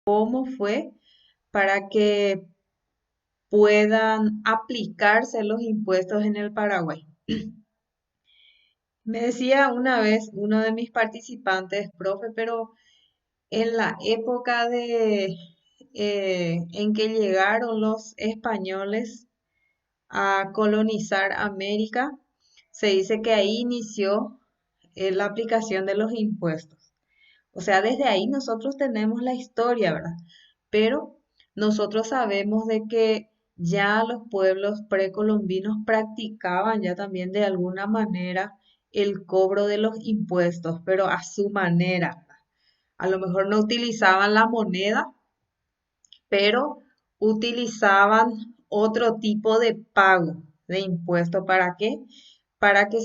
cómo fue para que puedan aplicarse los impuestos en el Paraguay. Me decía una vez uno de mis participantes, profe, pero en la época en que llegaron los españoles a colonizar América, se dice que ahí inició la aplicación de los impuestos. O sea, desde ahí nosotros tenemos la historia, ¿verdad? Pero nosotros sabemos de que ya los pueblos precolombinos practicaban ya también de alguna manera el cobro de los impuestos, pero a su manera. A lo mejor no utilizaban la moneda, pero utilizaban otro tipo de pago de impuesto. ¿Para qué? Para que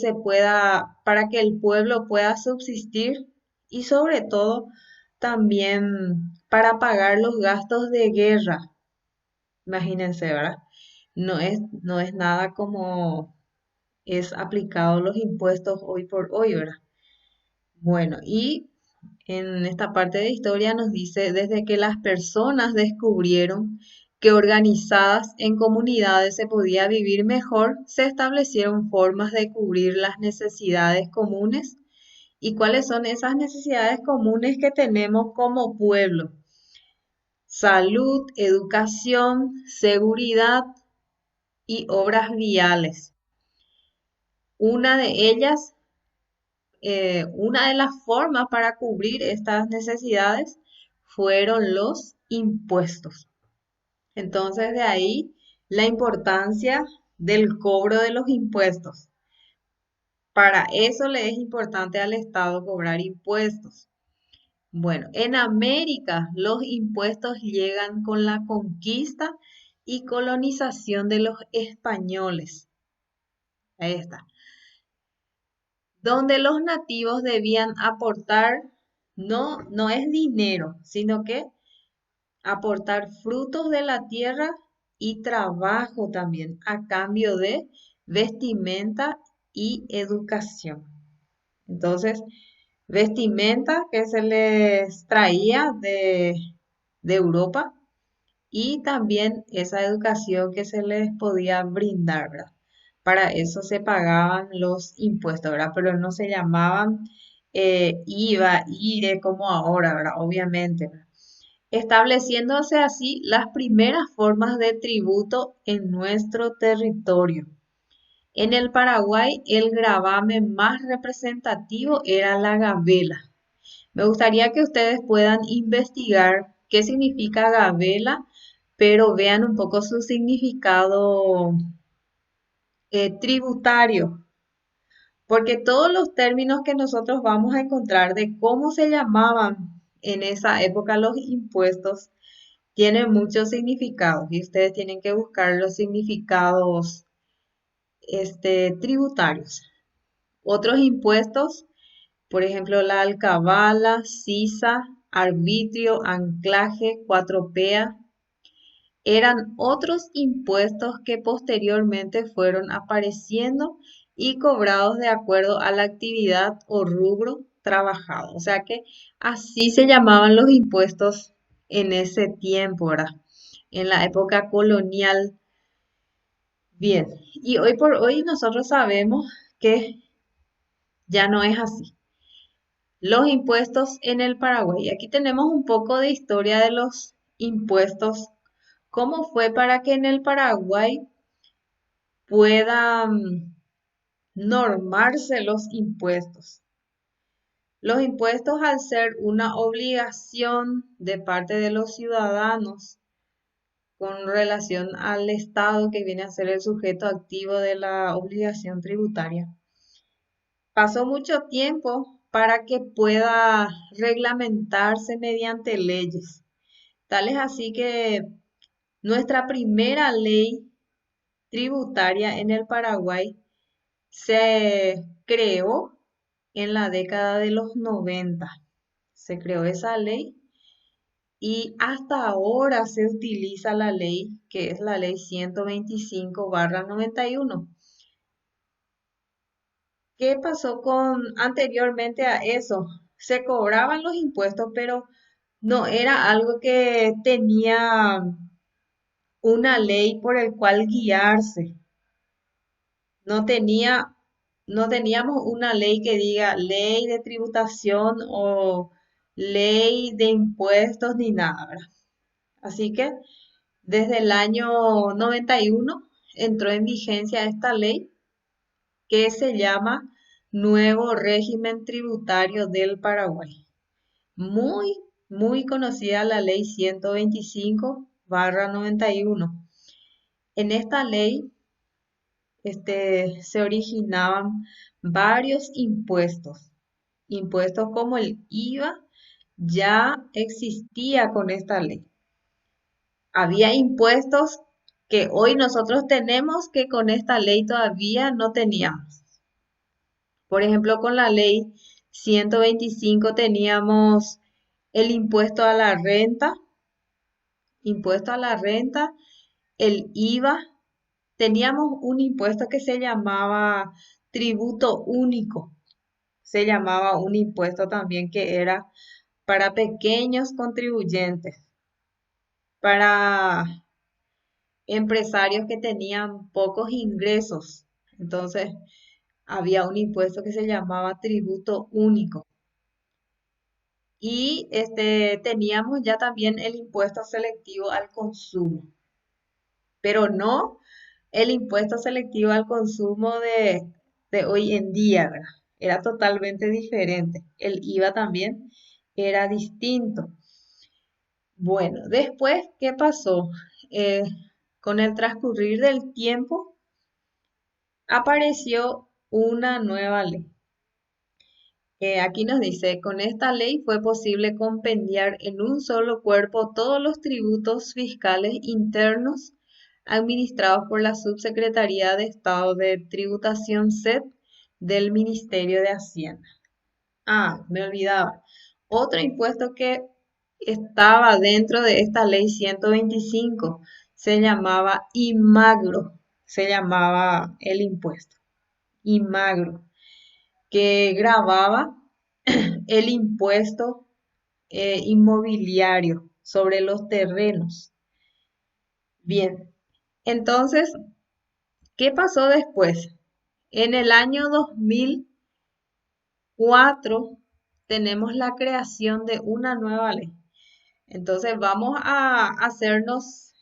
el pueblo pueda subsistir y sobre todo también para pagar los gastos de guerra. Imagínense, ¿verdad? No es nada como es aplicado los impuestos hoy por hoy, ¿verdad? Bueno, y en esta parte de historia nos dice, desde que las personas descubrieron que organizadas en comunidades se podía vivir mejor, se establecieron formas de cubrir las necesidades comunes. ¿Y cuáles son esas necesidades comunes que tenemos como pueblo? Salud, educación, seguridad y obras viales. Una de ellas, una de las formas para cubrir estas necesidades fueron los impuestos. Entonces, de ahí la importancia del cobro de los impuestos. Para eso le es importante al Estado cobrar impuestos. Bueno, en América los impuestos llegan con la conquista y colonización de los españoles. Ahí está. Donde los nativos debían aportar, no es dinero, sino que aportar frutos de la tierra y trabajo también a cambio de vestimenta y educación. Entonces, vestimenta que se les traía de Europa y también esa educación que se les podía brindar, ¿verdad? Para eso se pagaban los impuestos, ¿verdad? Pero no se llamaban IVA, IRE como ahora, ¿verdad? Obviamente, ¿verdad? Estableciéndose así las primeras formas de tributo en nuestro territorio. En el Paraguay, el gravamen más representativo era la gabela. Me gustaría que ustedes puedan investigar qué significa gabela, pero vean un poco su significado tributario, porque todos los términos que nosotros vamos a encontrar de cómo se llamaban en esa época los impuestos tienen muchos significados y ustedes tienen que buscar los significados tributarios. Otros impuestos, por ejemplo, la alcabala, sisa, arbitrio, anclaje, cuatropea, eran otros impuestos que posteriormente fueron apareciendo y cobrados de acuerdo a la actividad o rubro trabajado. O sea que así se llamaban los impuestos en ese tiempo, ¿verdad? En la época colonial. Bien, y hoy por hoy nosotros sabemos que ya no es así. Los impuestos en el Paraguay. Aquí tenemos un poco de historia de los impuestos. ¿Cómo fue para que en el Paraguay puedan normarse los impuestos? Los impuestos, al ser una obligación de parte de los ciudadanos con relación al Estado que viene a ser el sujeto activo de la obligación tributaria, pasó mucho tiempo para que pueda reglamentarse mediante leyes. Tal es así que nuestra primera ley tributaria en el Paraguay se creó en la década de los 90. Se creó esa ley y hasta ahora se utiliza la ley, que es la ley 125/91. ¿Qué pasó con anteriormente a eso? Se cobraban los impuestos, pero no era algo que tenía una ley por el cual guiarse. No tenía, no teníamos una ley que diga ley de tributación o ley de impuestos ni nada, ¿verdad? Así que desde el año 91 entró en vigencia esta ley que se llama Nuevo Régimen Tributario del Paraguay. Muy, muy conocida la ley 125/91. En esta ley se originaban varios impuestos. Impuestos como el IVA ya existía con esta ley. Había impuestos que hoy nosotros tenemos que con esta ley todavía no teníamos. Por ejemplo, con la ley 125 teníamos el impuesto a la renta, el IVA, teníamos un impuesto que se llamaba tributo único, se llamaba un impuesto también que era para pequeños contribuyentes, para empresarios que tenían pocos ingresos. Entonces, había un impuesto que se llamaba tributo único. Y teníamos ya también el impuesto selectivo al consumo, pero no el impuesto selectivo al consumo de hoy en día, ¿verdad? Era totalmente diferente. El IVA también era distinto. Bueno, después, ¿qué pasó? Eh, con el transcurrir del tiempo, apareció una nueva ley. Aquí nos dice, con esta ley fue posible compendiar en un solo cuerpo todos los tributos fiscales internos administrados por la Subsecretaría de Estado de Tributación SET del Ministerio de Hacienda. Ah, me olvidaba. Otro impuesto que estaba dentro de esta ley 125 se llamaba IMAGRO, se llamaba el impuesto, IMAGRO, que grababa el impuesto inmobiliario sobre los terrenos. Bien, entonces, ¿qué pasó después? En el año 2004 tenemos la creación de una nueva ley. Entonces vamos a hacernos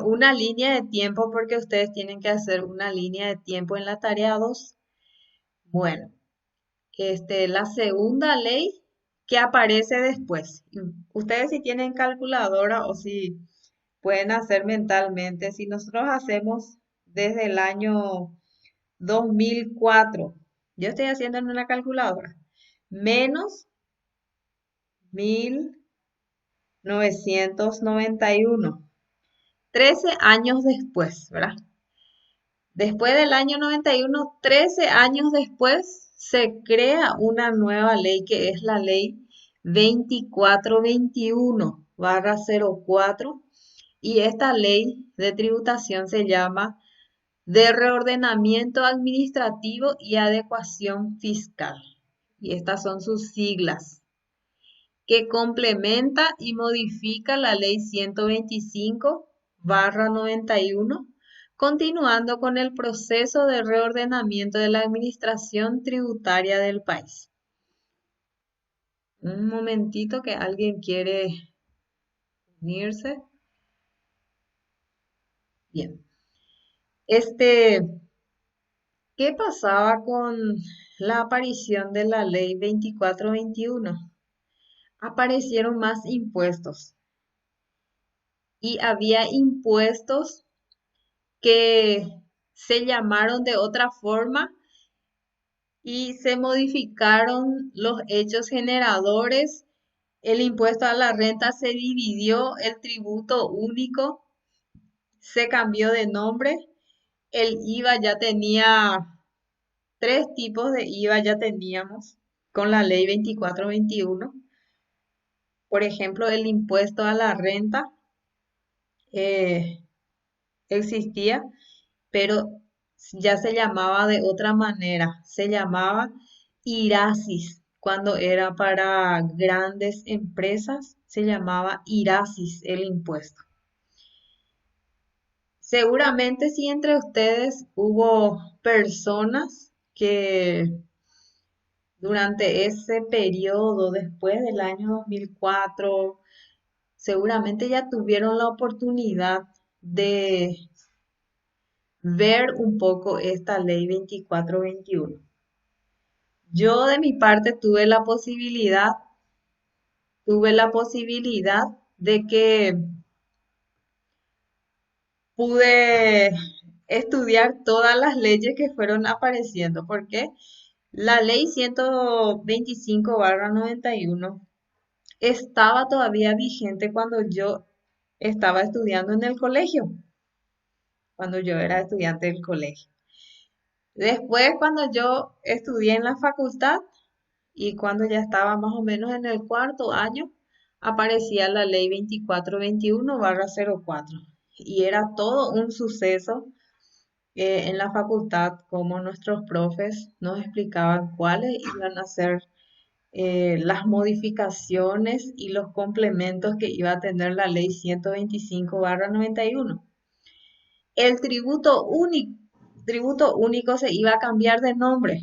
una línea de tiempo porque ustedes tienen que hacer una línea de tiempo en la tarea 2. Bueno, la segunda ley que aparece después. Ustedes si tienen calculadora o si pueden hacer mentalmente, si nosotros hacemos desde el año 2004, yo estoy haciendo en una calculadora, menos 1991, 13 años después, ¿verdad? Después del año 91, 13 años después, se crea una nueva ley que es la ley 2421/04 y esta ley de tributación se llama de reordenamiento administrativo y adecuación fiscal. Y estas son sus siglas, que complementa y modifica la ley 125/91, continuando con el proceso de reordenamiento de la administración tributaria del país. Un momentito que alguien quiere unirse. Bien. ¿Qué pasaba con la aparición de la ley 2421? Aparecieron más impuestos y había impuestos que se llamaron de otra forma y se modificaron los hechos generadores. El impuesto a la renta se dividió, el tributo único se cambió de nombre, el IVA ya tenía tres tipos de IVA, ya teníamos con la ley 2421. Por ejemplo, el impuesto a la renta eh, existía, pero ya se llamaba de otra manera, se llamaba IRASIS cuando era para grandes empresas se llamaba IRASIS el impuesto. Seguramente si entre ustedes hubo personas que durante ese periodo, después del año 2004, seguramente ya tuvieron la oportunidad de ver un poco esta ley 2421. Yo de mi parte tuve la posibilidad de que pude estudiar todas las leyes que fueron apareciendo, porque la ley 125/91 estaba todavía vigente cuando yo estaba estudiando en el colegio, cuando yo era estudiante del colegio. Después, cuando yo estudié en la facultad y cuando ya estaba más o menos en el cuarto año, aparecía la ley 2421/04. Y era todo un suceso en la facultad, como nuestros profes nos explicaban cuáles iban a ser las modificaciones y los complementos que iba a tener la ley 125/91. El tributo único se iba a cambiar de nombre.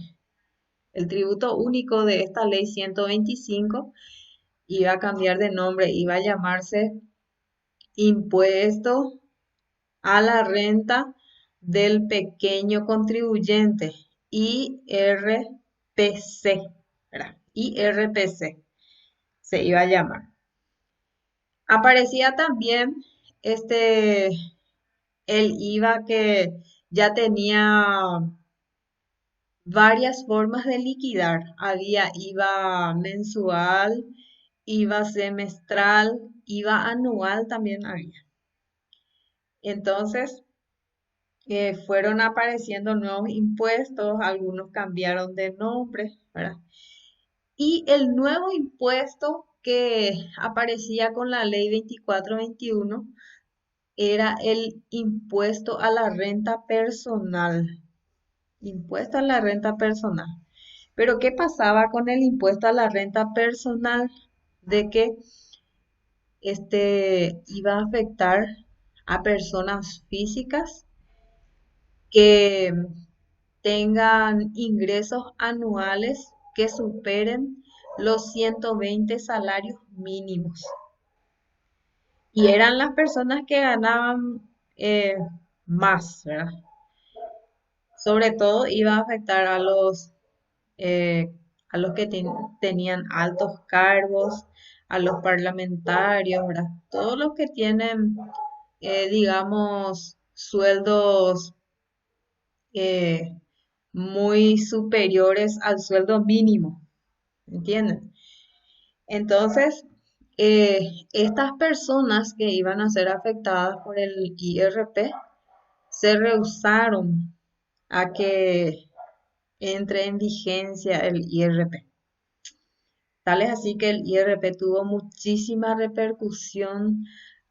El tributo único de esta ley 125 iba a cambiar de nombre, iba a llamarse Impuesto a la Renta del Pequeño Contribuyente, IRPC, ¿verdad? IRPC se iba a llamar. Aparecía también este, el IVA que ya tenía varias formas de liquidar. Había IVA mensual, IVA semestral, IVA anual también había. Entonces, fueron apareciendo nuevos impuestos, algunos cambiaron de nombre, ¿verdad? Y el nuevo impuesto que aparecía con la ley 2421 era el impuesto a la renta personal. Impuesto a la renta personal. Pero ¿qué pasaba con el impuesto a la renta personal? De que este iba a afectar a personas físicas que tengan ingresos anuales que superen los 120 salarios mínimos. Y eran las personas que ganaban más, ¿verdad? Sobre todo iba a afectar a los que tenían altos cargos, a los parlamentarios, ¿verdad? Todos los que tienen, digamos, sueldos eh, muy superiores al sueldo mínimo, ¿entienden? Entonces, estas personas que iban a ser afectadas por el IRP se rehusaron a que entre en vigencia el IRP. Tal es así que el IRP tuvo muchísima repercusión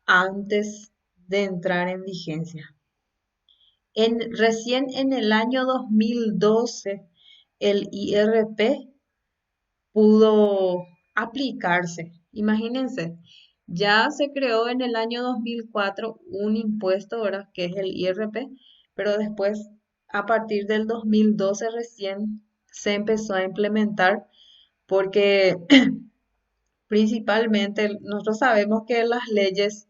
antes de entrar en vigencia. Recién en el año 2012 el IRP pudo aplicarse. Imagínense, ya se creó en el año 2004 un impuesto, ahora que es el IRP, pero después, a partir del 2012 recién se empezó a implementar porque principalmente nosotros sabemos que las leyes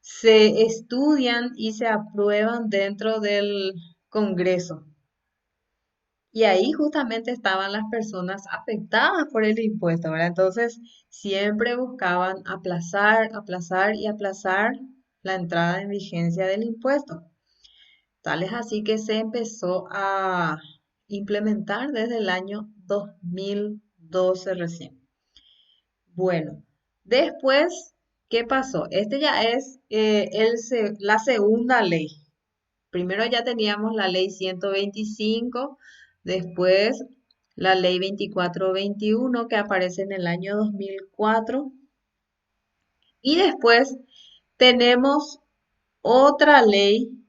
se estudian y se aprueban dentro del Congreso. Y ahí justamente estaban las personas afectadas por el impuesto, ¿verdad? Entonces, siempre buscaban aplazar, aplazar y aplazar la entrada en vigencia del impuesto. Tal es así que se empezó a implementar desde el año 2012 recién. Bueno, después, ¿qué pasó? Este ya es la segunda ley. Primero ya teníamos la ley 125, después la ley 2421 que aparece en el año 2004 y después tenemos otra ley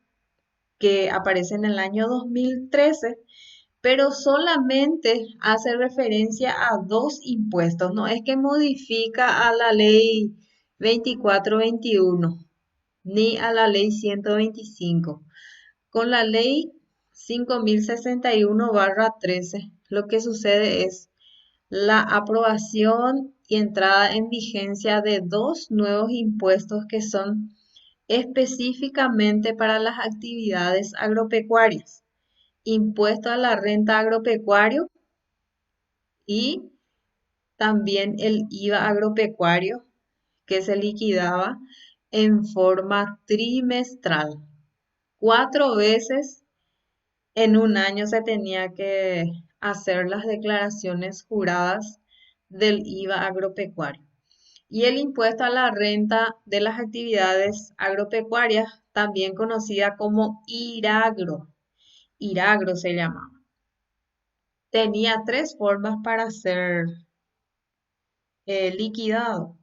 que aparece en el año 2013 pero solamente hace referencia a dos impuestos, no es que modifica a la ley 2421 ni a la ley 125. Con la ley 5061/13, lo que sucede es la aprobación y entrada en vigencia de dos nuevos impuestos que son específicamente para las actividades agropecuarias. Impuesto a la renta agropecuario y también el IVA agropecuario que se liquidaba en forma trimestral. 4 veces en un año se tenía que hacer las declaraciones juradas del IVA agropecuario. Y el impuesto a la renta de las actividades agropecuarias, también conocida como IRAGRO. IRAGRO se llamaba. Tenía tres formas para ser liquidado.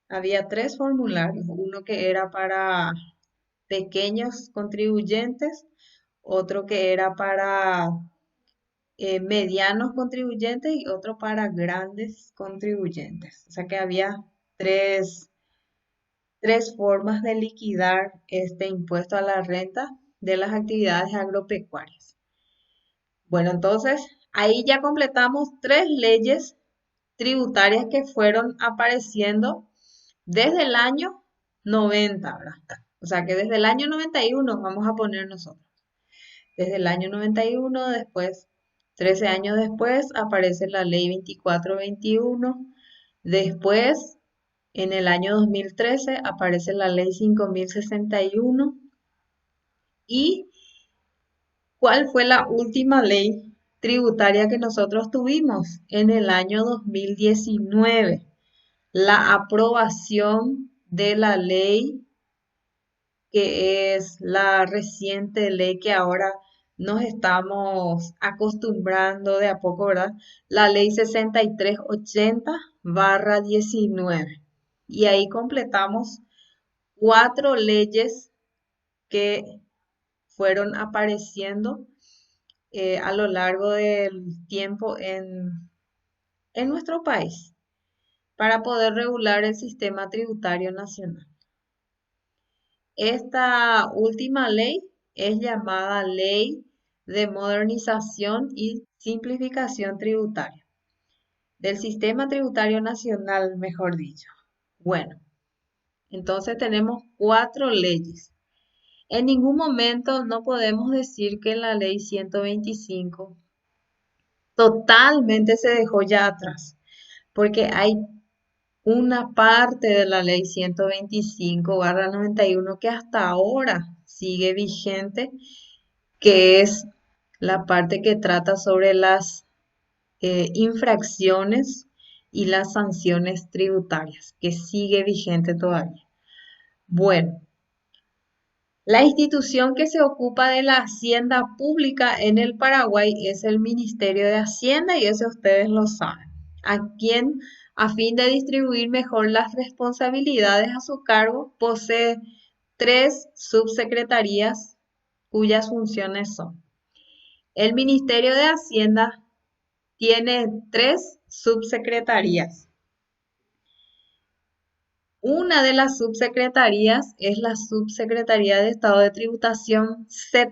Había tres formularios, uno que era para pequeños contribuyentes, otro que era para medianos contribuyentes y otro para grandes contribuyentes. O sea que había tres, tres formas de liquidar este impuesto a la renta de las actividades agropecuarias. Bueno, entonces ahí ya completamos tres leyes tributarias que fueron apareciendo desde el año 90, ¿verdad? O sea que desde el año 91 vamos a poner nosotros. Desde el año 91, después, 13 años después, aparece la ley 2421. Después, en el año 2013, aparece la ley 5061. ¿Y cuál fue la última ley tributaria que nosotros tuvimos? En el año 2019, la aprobación de la ley, que es la reciente ley que ahora nos estamos acostumbrando de a poco, ¿verdad? La ley 6380/19. Y ahí completamos cuatro leyes que fueron apareciendo a lo largo del tiempo en nuestro país para poder regular el sistema tributario nacional. Esta última ley es llamada Ley de Modernización y Simplificación Tributaria, del Sistema Tributario Nacional, mejor dicho. Bueno, entonces tenemos cuatro leyes. En ningún momento no podemos decir que la ley 125 totalmente se dejó ya atrás, porque hay una parte de la ley 125/91 que hasta ahora sigue vigente, que es la parte que trata sobre las infracciones y las sanciones tributarias, que sigue vigente todavía. Bueno, la institución que se ocupa de la hacienda pública en el Paraguay es el Ministerio de Hacienda y eso ustedes lo saben. A quien, a fin de distribuir mejor las responsabilidades a su cargo, posee tres subsecretarías cuyas funciones son: el Ministerio de Hacienda tiene tres subsecretarías. Una de las subsecretarías es la Subsecretaría de Estado de Tributación, SET,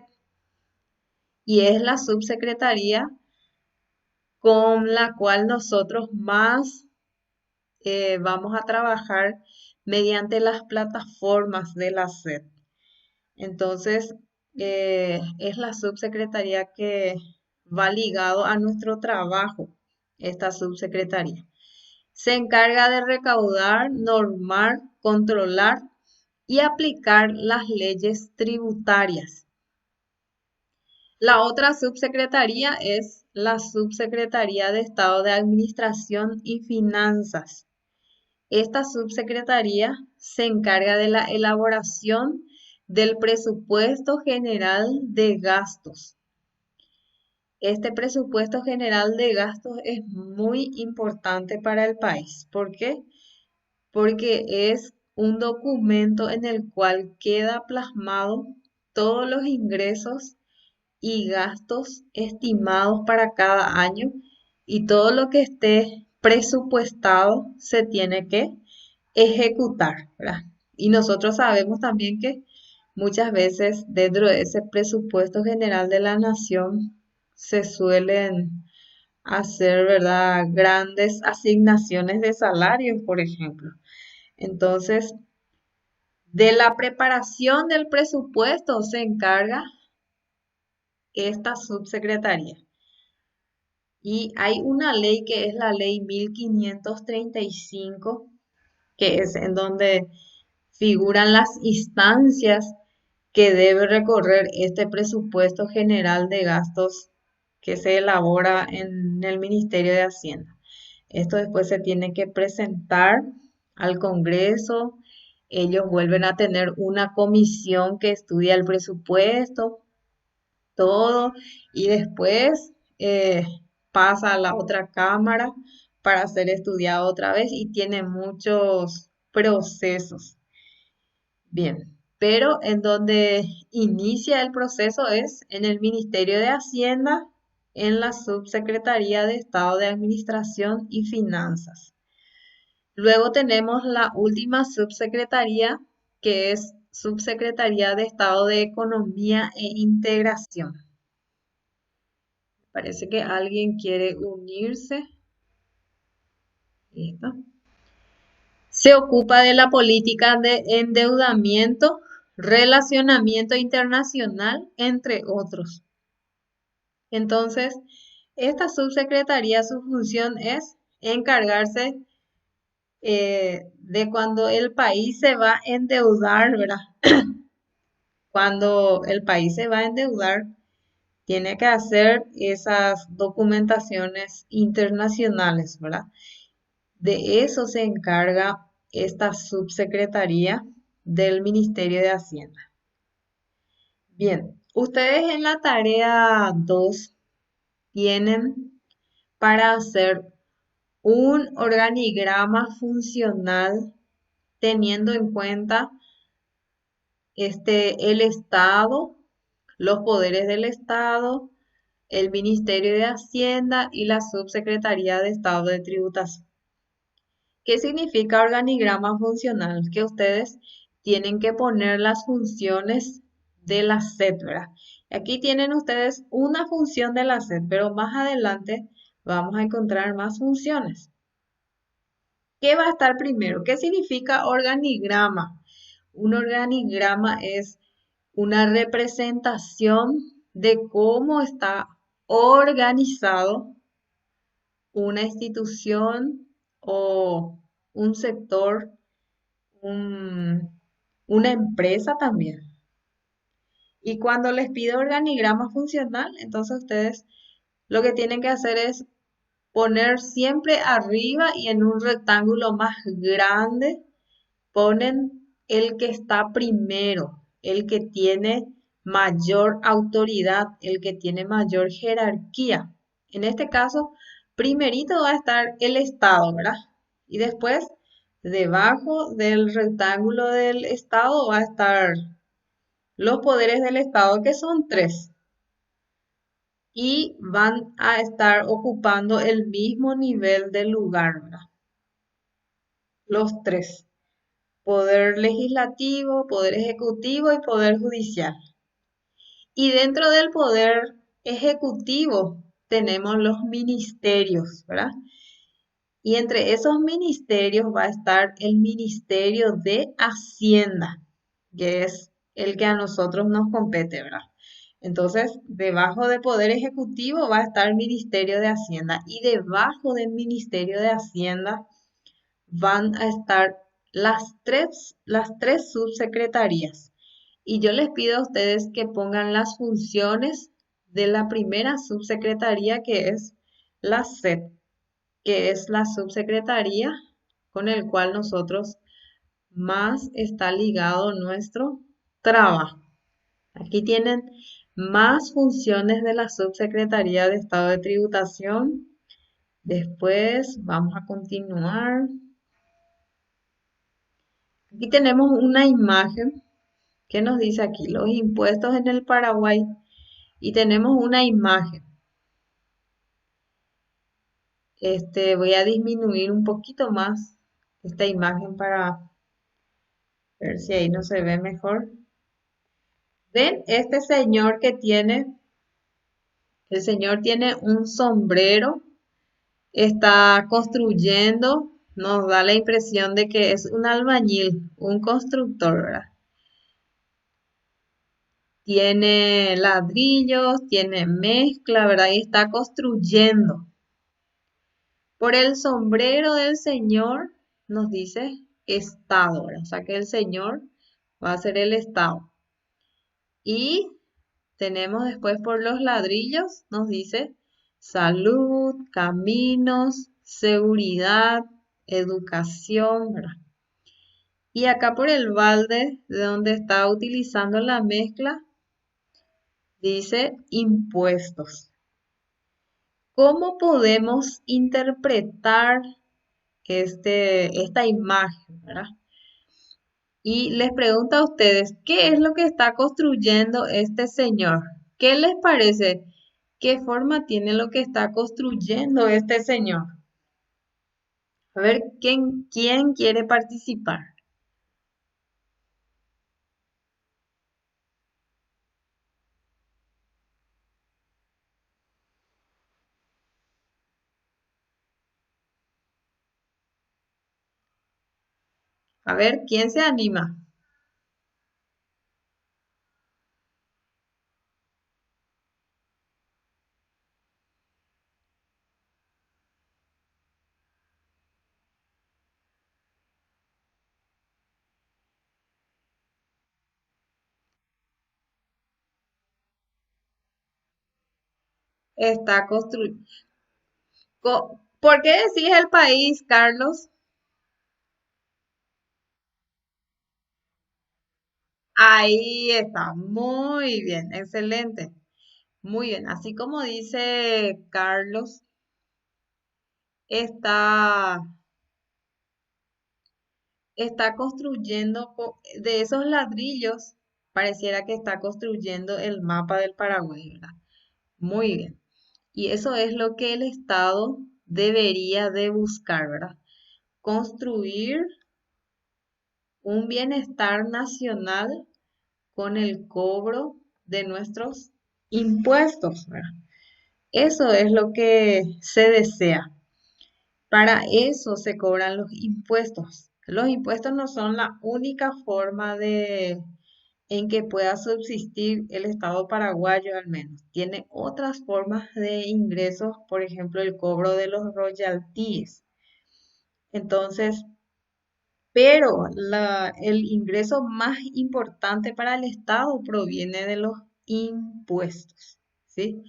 y es la subsecretaría con la cual nosotros más vamos a trabajar mediante las plataformas de la SET. Entonces, es la subsecretaría que va ligado a nuestro trabajo, esta subsecretaría. Se encarga de recaudar, normar, controlar y aplicar las leyes tributarias. La otra subsecretaría es la Subsecretaría de Estado de Administración y Finanzas. Esta subsecretaría se encarga de la elaboración del presupuesto general de gastos. Este presupuesto general de gastos es muy importante para el país. ¿Por qué? Porque es un documento en el cual queda plasmado todos los ingresos y gastos estimados para cada año y todo lo que esté presupuestado se tiene que ejecutar, ¿verdad? Y nosotros sabemos también que muchas veces dentro de ese presupuesto general de la nación se suelen hacer, ¿verdad? Grandes asignaciones de salarios, por ejemplo. Entonces, de la preparación del presupuesto se encarga esta subsecretaría. Y hay una ley que es la ley 1535, que es en donde figuran las instancias que debe recorrer este presupuesto general de gastos que se elabora en el Ministerio de Hacienda. Esto después se tiene que presentar al Congreso. Ellos vuelven a tener una comisión que estudia el presupuesto, todo, y después pasa a la otra cámara para ser estudiado otra vez y tiene muchos procesos. Bien, pero en donde inicia el proceso es en el Ministerio de Hacienda, en la Subsecretaría de Estado de Administración y Finanzas. Luego tenemos la última subsecretaría, que es Subsecretaría de Estado de Economía e Integración. Parece que alguien quiere unirse. ¿Listo? Se ocupa de la política de endeudamiento, relacionamiento internacional, entre otros. Entonces, esta subsecretaría, su función es encargarse de cuando el país se va a endeudar, ¿verdad? Cuando el país se va a endeudar, tiene que hacer esas documentaciones internacionales, ¿verdad? De eso se encarga esta subsecretaría del Ministerio de Hacienda. Bien, ustedes en la tarea 2 tienen para hacer un organigrama funcional teniendo en cuenta el Estado, los poderes del Estado, el Ministerio de Hacienda y la Subsecretaría de Estado de Tributación. ¿Qué significa organigrama funcional? Que ustedes tienen que poner las funciones de la SET, ¿verdad? Aquí tienen ustedes una función de la SET, pero más adelante vamos a encontrar más funciones. ¿Qué va a estar primero? ¿Qué significa organigrama? Un organigrama es una representación de cómo está organizado una institución o un sector, una empresa también. Y cuando les pido organigrama funcional, entonces ustedes lo que tienen que hacer es poner siempre arriba y en un rectángulo más grande, ponen el que está primero, el que tiene mayor autoridad, el que tiene mayor jerarquía. En este caso, primerito va a estar el Estado, ¿verdad? Y después, debajo del rectángulo del Estado va a estar los poderes del Estado, que son tres. Y van a estar ocupando el mismo nivel de lugar, ¿verdad? Los tres. Poder legislativo, poder ejecutivo y poder judicial. Y dentro del poder ejecutivo tenemos los ministerios, ¿verdad? Y entre esos ministerios va a estar el Ministerio de Hacienda, que es el que a nosotros nos compete, ¿verdad? Entonces, debajo de Poder Ejecutivo va a estar el Ministerio de Hacienda y debajo del Ministerio de Hacienda van a estar las tres subsecretarías. Y yo les pido a ustedes que pongan las funciones de la primera subsecretaría, que es la SET, que es la subsecretaría con el cual nosotros más está ligado nuestro trabajo. Aquí tienen más funciones de la subsecretaría de Estado de Tributación. Después vamos a continuar. Aquí tenemos una imagen que nos dice aquí, los impuestos en el Paraguay y tenemos una imagen. Voy a disminuir un poquito más esta imagen para ver si ahí no se ve mejor. ¿Ven? Este señor que tiene, el señor tiene un sombrero, está construyendo, nos da la impresión de que es un albañil, un constructor, ¿verdad? Tiene ladrillos, tiene mezcla, ¿verdad? Y está construyendo. Por el sombrero del Señor nos dice Estado, ¿verdad? O sea que el Señor va a ser el Estado. Y tenemos después por los ladrillos, nos dice salud, caminos, seguridad, educación, ¿verdad? Y acá por el balde, de donde está utilizando la mezcla, dice impuestos. ¿Cómo podemos interpretar esta imagen, ¿verdad? Y les pregunto a ustedes, ¿qué es lo que está construyendo este señor? ¿Qué les parece? ¿Qué forma tiene lo que está construyendo este señor? A ver, ¿quién quiere participar? A ver, ¿quién se anima? Está construyendo. ¿Por qué decís el país, Carlos? Ahí está, muy bien, excelente. Muy bien, así como dice Carlos, está, está construyendo de esos ladrillos, pareciera que está construyendo el mapa del Paraguay, ¿verdad? Muy bien. Y eso es lo que el Estado debería de buscar, ¿verdad? Construir un bienestar nacional con el cobro de nuestros impuestos, ¿verdad? Eso es lo que se desea. Para eso se cobran los impuestos. Los impuestos no son la única forma en que pueda subsistir el Estado paraguayo al menos. Tiene otras formas de ingresos, por ejemplo, el cobro de los royalties. Entonces, pero el ingreso más importante para el Estado proviene de los impuestos, ¿sí?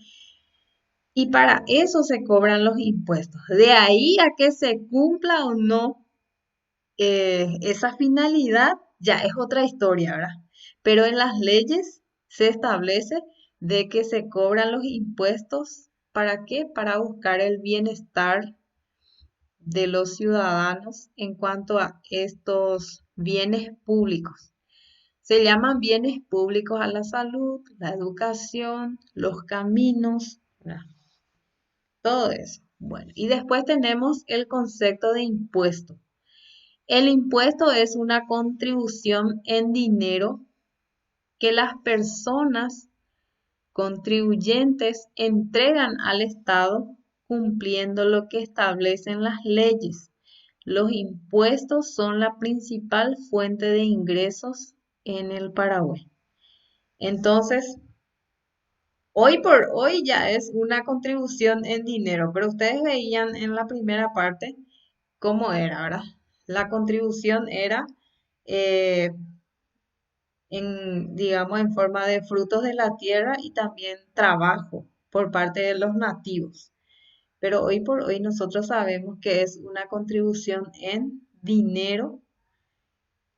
Y para eso se cobran los impuestos. De ahí a que se cumpla o no esa finalidad, ya es otra historia, ¿verdad? Pero en las leyes se establece de que se cobran los impuestos. ¿Para qué? Para buscar el bienestar de los ciudadanos en cuanto a estos bienes públicos. Se llaman bienes públicos a la salud, la educación, los caminos, ¿verdad? Todo eso. Bueno, y después tenemos el concepto de impuesto. El impuesto es una contribución en dinero que las personas contribuyentes entregan al Estado cumpliendo lo que establecen las leyes. Los impuestos son la principal fuente de ingresos en el Paraguay. Entonces, hoy por hoy ya es una contribución en dinero, pero ustedes veían en la primera parte cómo era, ¿verdad? La contribución era eh, digamos, en forma de frutos de la tierra y también trabajo por parte de los nativos. Pero hoy por hoy nosotros sabemos que es una contribución en dinero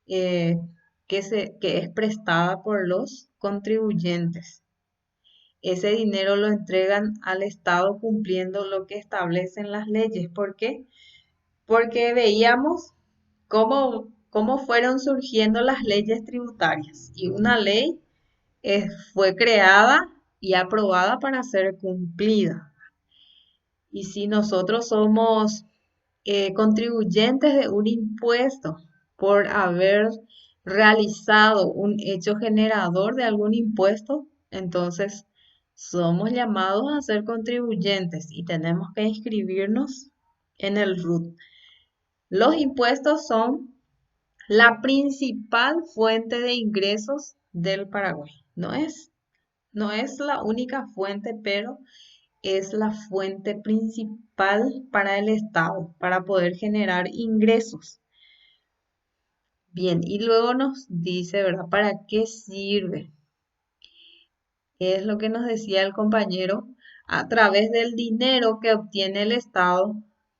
eh, que es prestada por los contribuyentes. Ese dinero lo entregan al Estado cumpliendo lo que establecen las leyes. ¿Por qué? Porque veíamos cómo fueron surgiendo las leyes tributarias. Y una ley fue creada y aprobada para ser cumplida. Y si nosotros somos contribuyentes de un impuesto por haber realizado un hecho generador de algún impuesto, entonces somos llamados a ser contribuyentes y tenemos que inscribirnos en el RUT. Los impuestos son la principal fuente de ingresos del Paraguay. No es la única fuente, pero es la fuente principal para el Estado, para poder generar ingresos. Bien, y luego nos dice, ¿verdad? ¿Para qué sirve? Es lo que nos decía el compañero. A través del dinero que obtiene el Estado,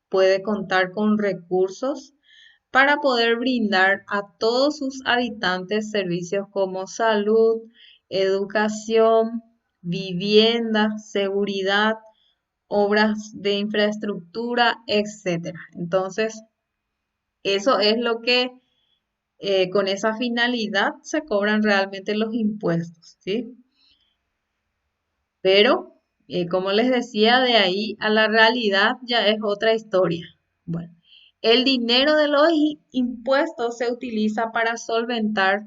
puede contar con recursos para poder brindar a todos sus habitantes servicios como salud, educación, vivienda, seguridad, obras de infraestructura, etcétera. Entonces, eso es lo que con esa finalidad se cobran realmente los impuestos, ¿sí? Pero, como les decía, de ahí a la realidad ya es otra historia. Bueno, el dinero de los impuestos se utiliza para solventar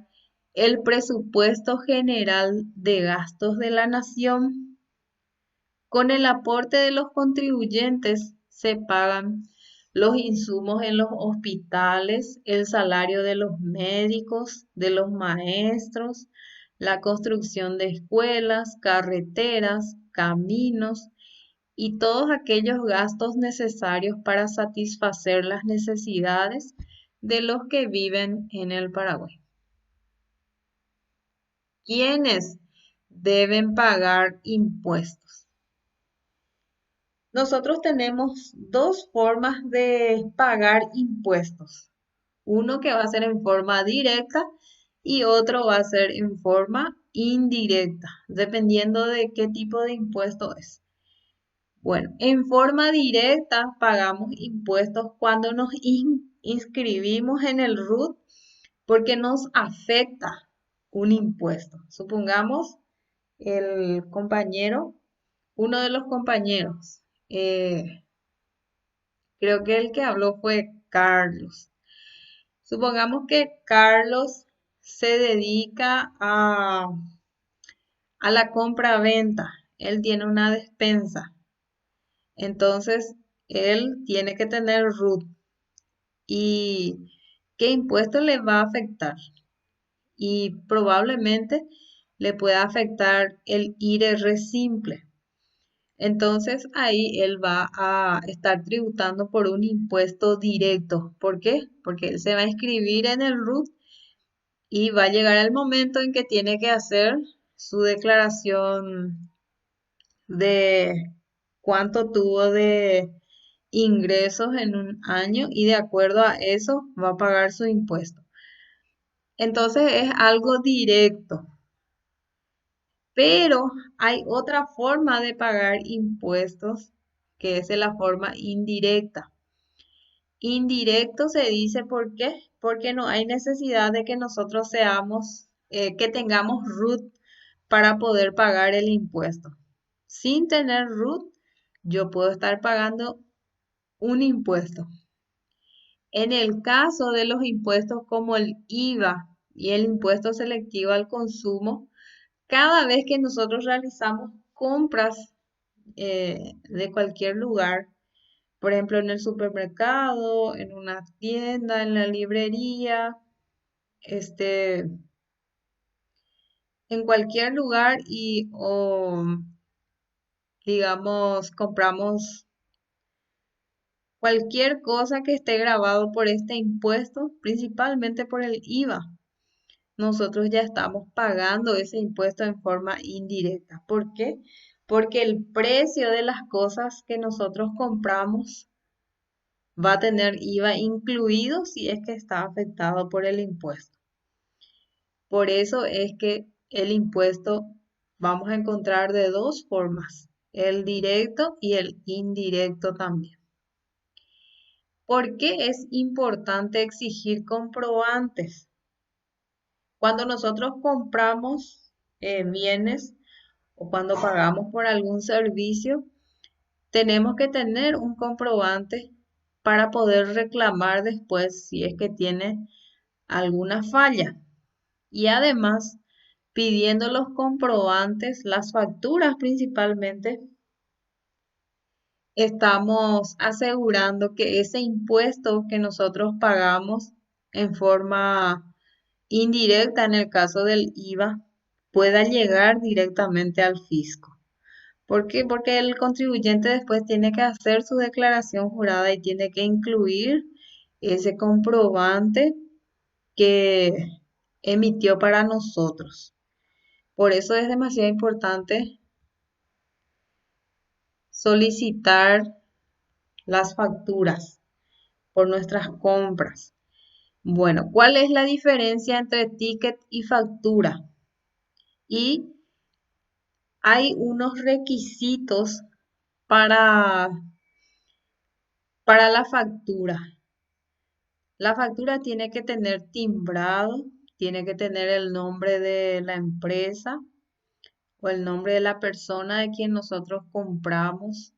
el presupuesto general de gastos de la nación. Con el aporte de los contribuyentes se pagan los insumos en los hospitales, el salario de los médicos, de los maestros, la construcción de escuelas, carreteras, caminos y todos aquellos gastos necesarios para satisfacer las necesidades de los que viven en el Paraguay. ¿Quiénes deben pagar impuestos? Nosotros tenemos dos formas de pagar impuestos. Uno que va a ser en forma directa y otro va a ser en forma indirecta, dependiendo de qué tipo de impuesto es. Bueno, en forma directa pagamos impuestos cuando nos inscribimos en el RUT porque nos afecta un impuesto. Supongamos el compañero, uno de los compañeros, creo que el que habló fue Carlos. Supongamos que Carlos se dedica a la compra-venta. Él tiene una despensa. Entonces, él tiene que tener RUT. ¿Y qué impuesto le va a afectar? Y probablemente le pueda afectar el IRR simple. Entonces ahí él va a estar tributando por un impuesto directo. ¿Por qué? Porque él se va a inscribir en el RUT y va a llegar el momento en que tiene que hacer su declaración de cuánto tuvo de ingresos en un año y de acuerdo a eso va a pagar su impuesto. Entonces es algo directo. Pero hay otra forma de pagar impuestos que es de la forma indirecta. Indirecto se dice ¿por qué? Porque no hay necesidad de que nosotros que tengamos RUT para poder pagar el impuesto. Sin tener RUT, yo puedo estar pagando un impuesto. En el caso de los impuestos como el IVA y el impuesto selectivo al consumo, cada vez que nosotros realizamos compras de cualquier lugar, por ejemplo en el supermercado, en una tienda, en la librería, este, en cualquier lugar o digamos compramos cualquier cosa que esté grabado por este impuesto, principalmente por el IVA. Nosotros ya estamos pagando ese impuesto en forma indirecta. ¿Por qué? Porque el precio de las cosas que nosotros compramos va a tener IVA incluido si es que está afectado por el impuesto. Por eso es que el impuesto vamos a encontrar de dos formas, el directo y el indirecto también. ¿Por qué es importante exigir comprobantes? Cuando nosotros compramos bienes o cuando pagamos por algún servicio, tenemos que tener un comprobante para poder reclamar después si es que tiene alguna falla. Y además, pidiendo los comprobantes, las facturas principalmente, estamos asegurando que ese impuesto que nosotros pagamos en forma indirecta, en el caso del IVA, pueda llegar directamente al fisco. ¿Por qué? Porque el contribuyente después tiene que hacer su declaración jurada y tiene que incluir ese comprobante que emitió para nosotros. Por eso es demasiado importante solicitar las facturas por nuestras compras. Bueno, ¿cuál es la diferencia entre ticket y factura? Y hay unos requisitos para, para la factura. La factura tiene que tener timbrado, tiene que tener el nombre de la empresa o el nombre de la persona de quien nosotros compramos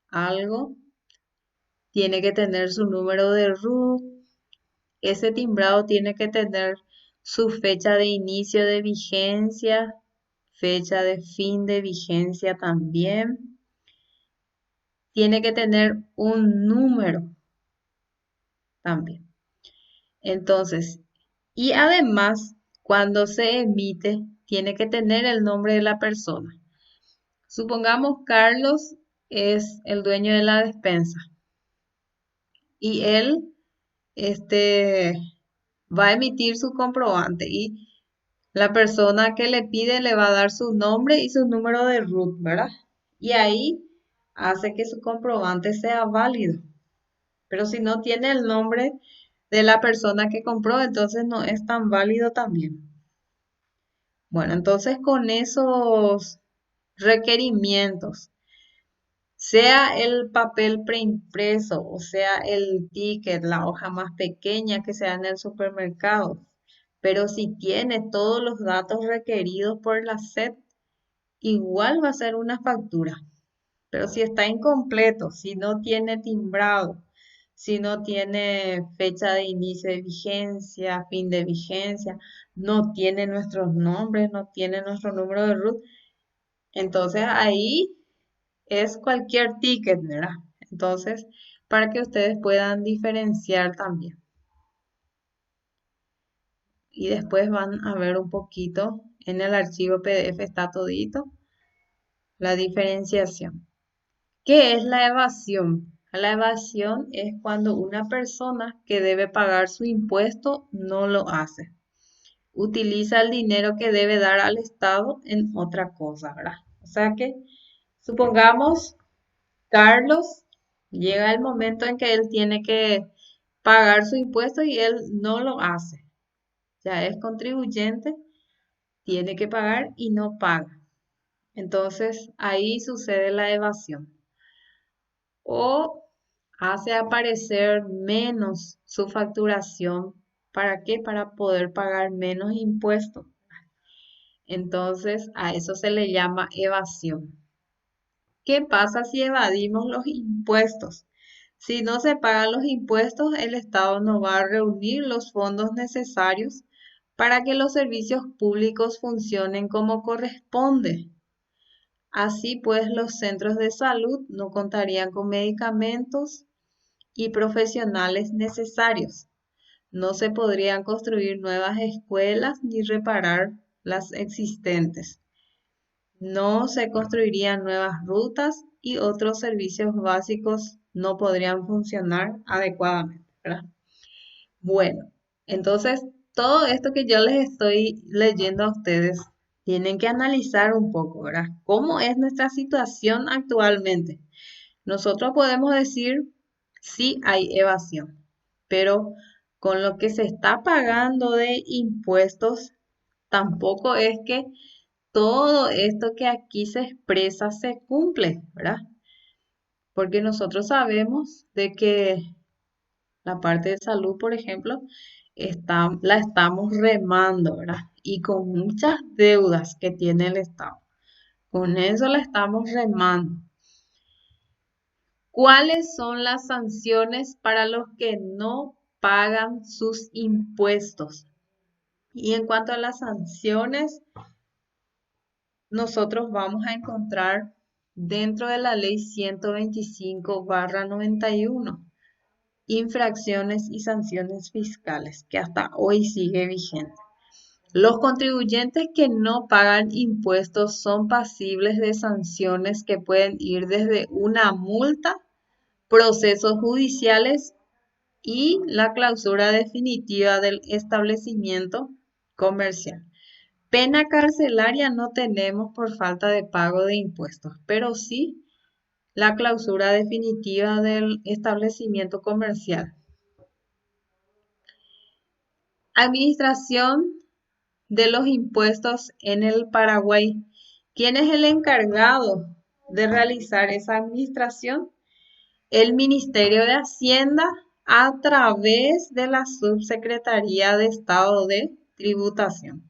algo. Tiene que tener su número de RUT. Ese timbrado tiene que tener su fecha de inicio de vigencia, fecha de fin de vigencia también. Tiene que tener un número también. Entonces, y además, cuando se emite, tiene que tener el nombre de la persona. Supongamos Carlos es el dueño de la despensa y él este, va a emitir su comprobante y la persona que le pide le va a dar su nombre y su número de RUT, ¿verdad? Y ahí hace que su comprobante sea válido. Pero si no tiene el nombre de la persona que compró, entonces no es tan válido también. Bueno, entonces con esos requerimientos, sea el papel preimpreso o sea el ticket, la hoja más pequeña que sea en el supermercado, pero si tiene todos los datos requeridos por la SED, igual va a ser una factura. Pero si está incompleto, si no tiene timbrado, si no tiene fecha de inicio de vigencia, fin de vigencia, no tiene nuestros nombres, no tiene nuestro número de RUT, entonces ahí es cualquier ticket, ¿verdad? Entonces, para que ustedes puedan diferenciar también. Y después van a ver un poquito en el archivo PDF, está todito, la diferenciación. ¿Qué es la evasión? La evasión es cuando una persona que debe pagar su impuesto no lo hace. Utiliza el dinero que debe dar al Estado en otra cosa, ¿verdad? O sea que, supongamos, Carlos, llega el momento en que él tiene que pagar su impuesto y él no lo hace. Ya es contribuyente, tiene que pagar y no paga. Entonces, ahí sucede la evasión. O hace aparecer menos su facturación. ¿Para qué? Para poder pagar menos impuestos. Entonces, a eso se le llama evasión. ¿Qué pasa si evadimos los impuestos? Si no se pagan los impuestos, el Estado no va a reunir los fondos necesarios para que los servicios públicos funcionen como corresponde. Así pues, los centros de salud no contarían con medicamentos y profesionales necesarios. No se podrían construir nuevas escuelas ni reparar las existentes. No se construirían nuevas rutas y otros servicios básicos no podrían funcionar adecuadamente, ¿verdad? Bueno, entonces todo esto que yo les estoy leyendo a ustedes, tienen que analizar un poco, ¿verdad? ¿Cómo es nuestra situación actualmente? Nosotros podemos decir sí hay evasión, pero con lo que se está pagando de impuestos, tampoco es que todo esto que aquí se expresa se cumple, ¿verdad? Porque nosotros sabemos de que la parte de salud, por ejemplo, la estamos remando, ¿verdad? Y con muchas deudas que tiene el Estado. Con eso la estamos remando. ¿Cuáles son las sanciones para los que no pagan sus impuestos? Y en cuanto a las sanciones, nosotros vamos a encontrar dentro de la ley 125/91 infracciones y sanciones fiscales, que hasta hoy sigue vigente. Los contribuyentes que no pagan impuestos son pasibles de sanciones que pueden ir desde una multa, procesos judiciales y la clausura definitiva del establecimiento comercial. Pena carcelaria no tenemos por falta de pago de impuestos, pero sí la clausura definitiva del establecimiento comercial. Administración de los impuestos en el Paraguay. ¿Quién es el encargado de realizar esa administración? El Ministerio de Hacienda a través de la Subsecretaría de Estado de Tributación.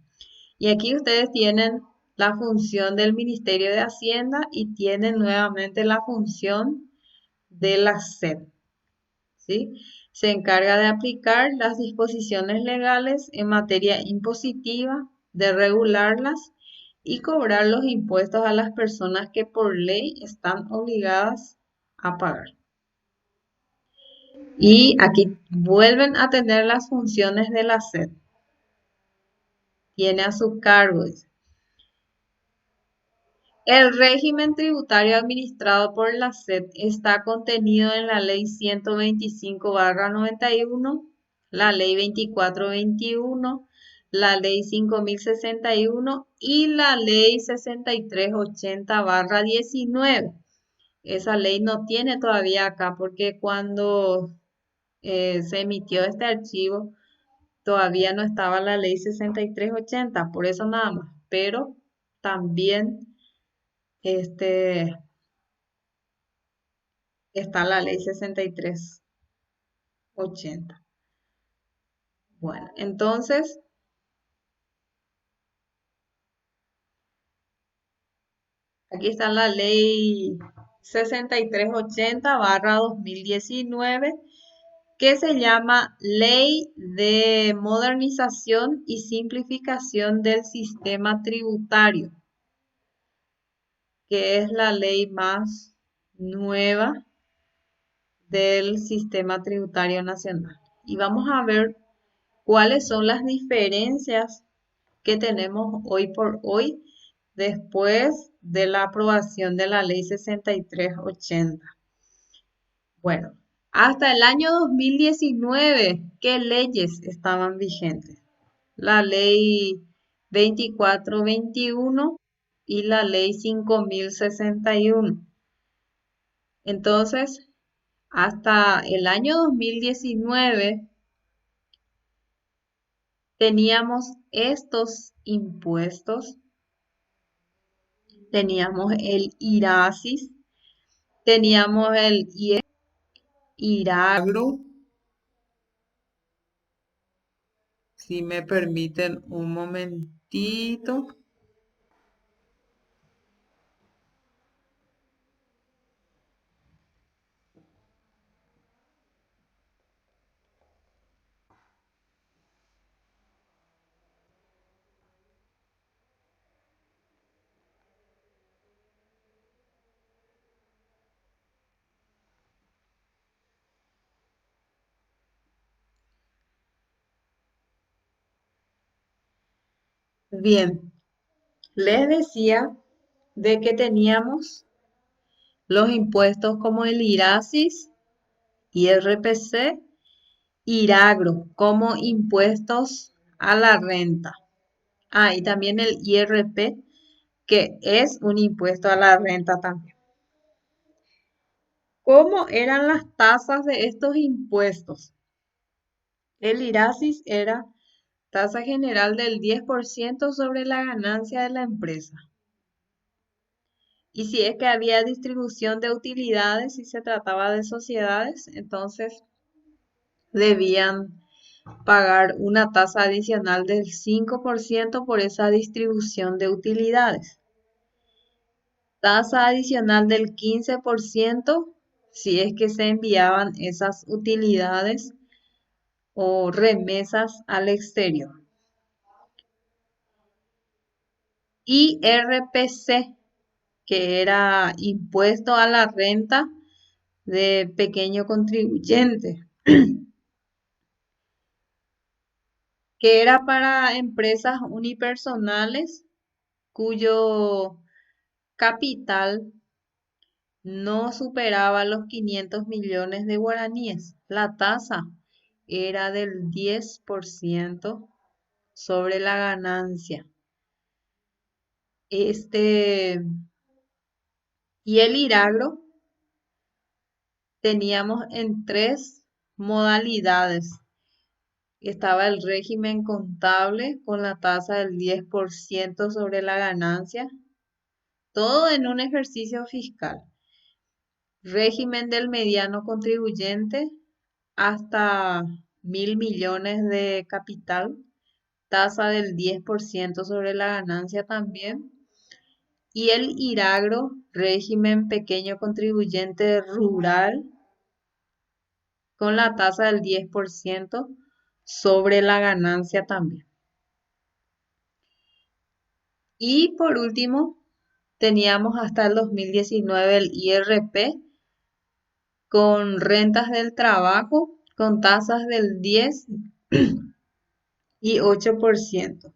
Y aquí ustedes tienen la función del Ministerio de Hacienda y tienen nuevamente la función de la SED, ¿sí? Se encarga de aplicar las disposiciones legales en materia impositiva, de regularlas y cobrar los impuestos a las personas que por ley están obligadas a pagar. Y aquí vuelven a tener las funciones de la SED. Tiene a su cargo, dice, el régimen tributario administrado por la SED está contenido en la Ley 125/91, la Ley 2421, la Ley 5061 y la Ley 6380/19. Esa ley no tiene todavía acá porque cuando se emitió este archivo todavía no estaba la Ley 6380, por eso nada más. Pero también este, está la ley 6380. Bueno, entonces, aquí está la ley 6380/2019, que se llama Ley de Modernización y Simplificación del Sistema Tributario, que es la ley más nueva del sistema tributario nacional. Y vamos a ver cuáles son las diferencias que tenemos hoy por hoy después de la aprobación de la ley 6380. Bueno, hasta el año 2019, ¿qué leyes estaban vigentes? La ley 2421 y la ley 5061. Entonces, hasta el año 2019 teníamos estos impuestos, teníamos el IRASIS, teníamos el IRAGRO, si me permiten un momentito. Bien, les decía de que teníamos los impuestos como el IRASIS, IRPC, IRAGRO, como impuestos a la renta. Ah, y también el IRP, que es un impuesto a la renta también. ¿Cómo eran las tasas de estos impuestos? El IRASIS era tasa general del 10% sobre la ganancia de la empresa. Y si es que había distribución de utilidades, si se trataba de sociedades, entonces debían pagar una tasa adicional del 5% por esa distribución de utilidades. Tasa adicional del 15% si es que se enviaban esas utilidades o remesas al exterior. Y RPC, que era impuesto a la renta de pequeño contribuyente, que era para empresas unipersonales cuyo capital no superaba los 500 millones de guaraníes. La tasa era del 10% sobre la ganancia. Este, y el IRAGRO teníamos en tres modalidades. Estaba el régimen contable con la tasa del 10% sobre la ganancia, todo en un ejercicio fiscal. Régimen del mediano contribuyente hasta 1.000 millones de capital, tasa del 10% sobre la ganancia también. Y el IRAGRO, régimen pequeño contribuyente rural, con la tasa del 10% sobre la ganancia también. Y por último, teníamos hasta el 2019 el IRP con rentas del trabajo con tasas del 10 y 8%.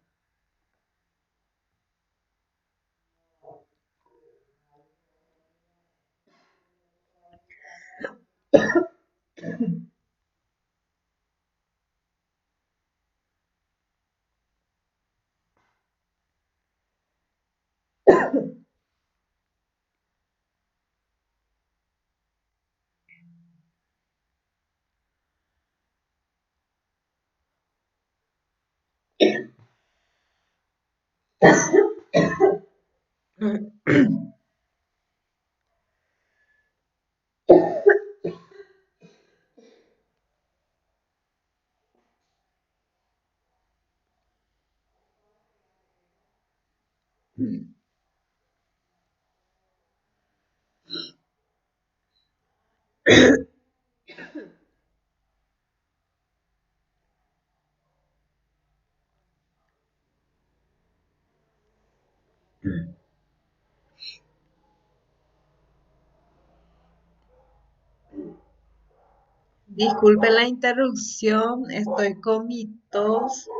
Disculpen la interrupción, estoy con mi tos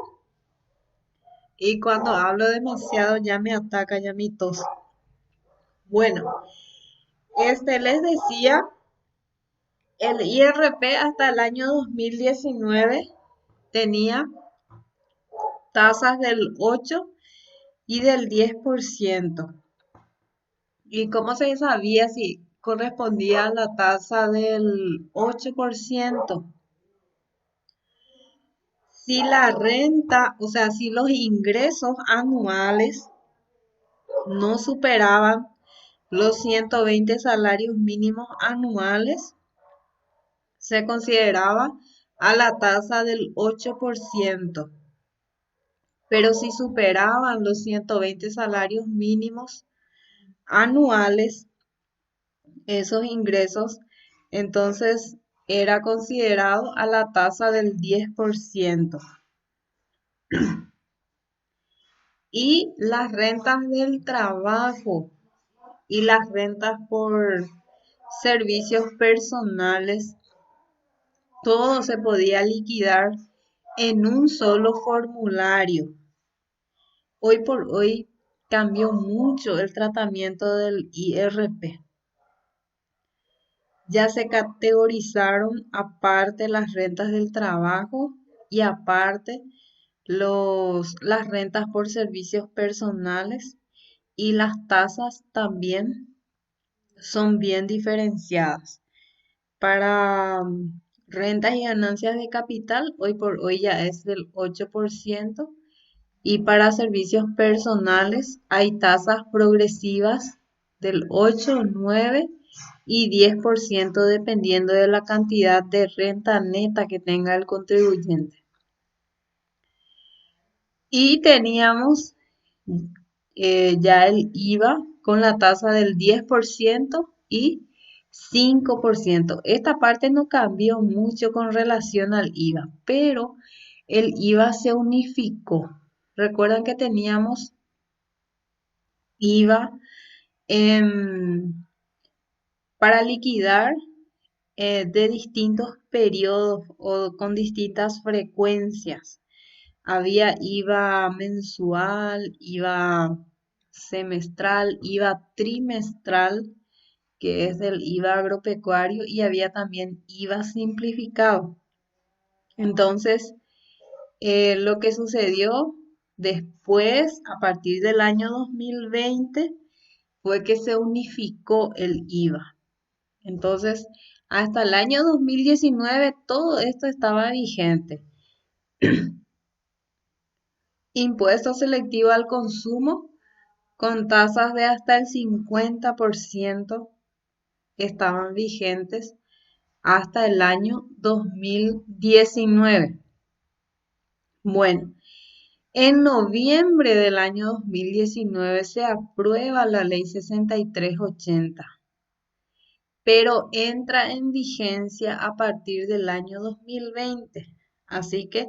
y cuando hablo demasiado ya me ataca ya mi tos. Bueno, les decía, el IRP hasta el año 2019 tenía tasas del 8 y del 10%. ¿Y cómo se sabía si correspondía a la tasa del 8%? Si la renta, o sea, si los ingresos anuales no superaban los 120 salarios mínimos anuales, se consideraba a la tasa del 8%. Pero si superaban los 120 salarios mínimos anuales, esos ingresos, entonces era considerado a la tasa del 10%. Y las rentas del trabajo y las rentas por servicios personales, todo se podía liquidar en un solo formulario. Hoy por hoy cambió mucho el tratamiento del IRP. Ya se categorizaron aparte las rentas del trabajo y aparte las rentas por servicios personales, y las tasas también son bien diferenciadas. Para rentas y ganancias de capital, hoy por hoy ya es del 8%, y para servicios personales hay tasas progresivas del 8, 9 y 10% dependiendo de la cantidad de renta neta que tenga el contribuyente. Y teníamos ya el IVA con la tasa del 10% y 5%. Esta parte no cambió mucho con relación al IVA, pero el IVA se unificó. Recuerdan que teníamos IVA para liquidar de distintos periodos o con distintas frecuencias. Había IVA mensual, IVA semestral, IVA trimestral, que es el IVA agropecuario, y había también IVA simplificado. Entonces, lo que sucedió después, a partir del año 2020, fue que se unificó el IVA. Entonces, hasta el año 2019 todo esto estaba vigente. Impuesto selectivo al consumo con tasas de hasta el 50% estaban vigentes hasta el año 2019. Bueno, en noviembre del año 2019 se aprueba la ley 6380, pero entra en vigencia a partir del año 2020. Así que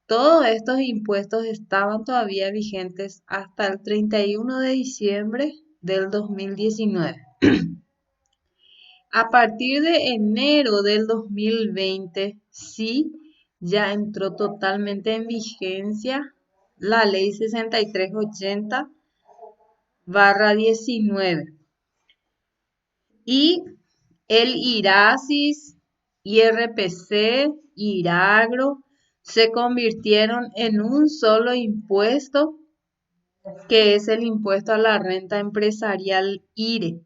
todos estos impuestos estaban todavía vigentes hasta el 31 de diciembre del 2019. A partir de enero del 2020, sí, ya entró totalmente en vigencia la ley 6380/19 y el IRASIS, IRPC, IRAGRO se convirtieron en un solo impuesto, que es el impuesto a la renta empresarial IRE.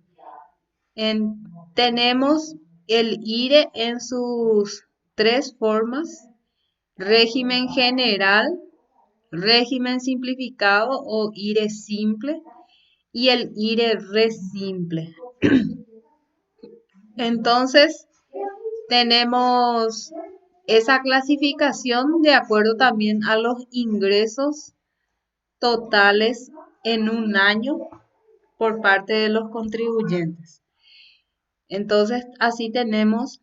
Tenemos el IRE en sus tres formas: régimen general, régimen simplificado o IRE simple y el IRE re simple. Entonces, tenemos esa clasificación de acuerdo también a los ingresos totales en un año por parte de los contribuyentes. Entonces, así tenemos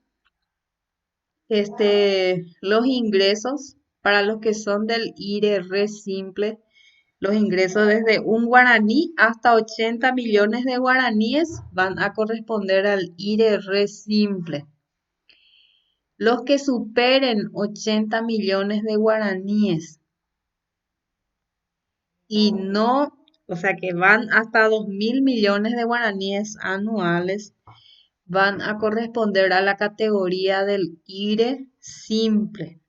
los ingresos para los que son del IRE re simple. Los ingresos desde un guaraní hasta 80 millones de guaraníes van a corresponder al IRE re simple. Los que superen 80 millones de guaraníes y no, o sea que van hasta 2.000 millones de guaraníes anuales, van a corresponder a la categoría del IRE simple.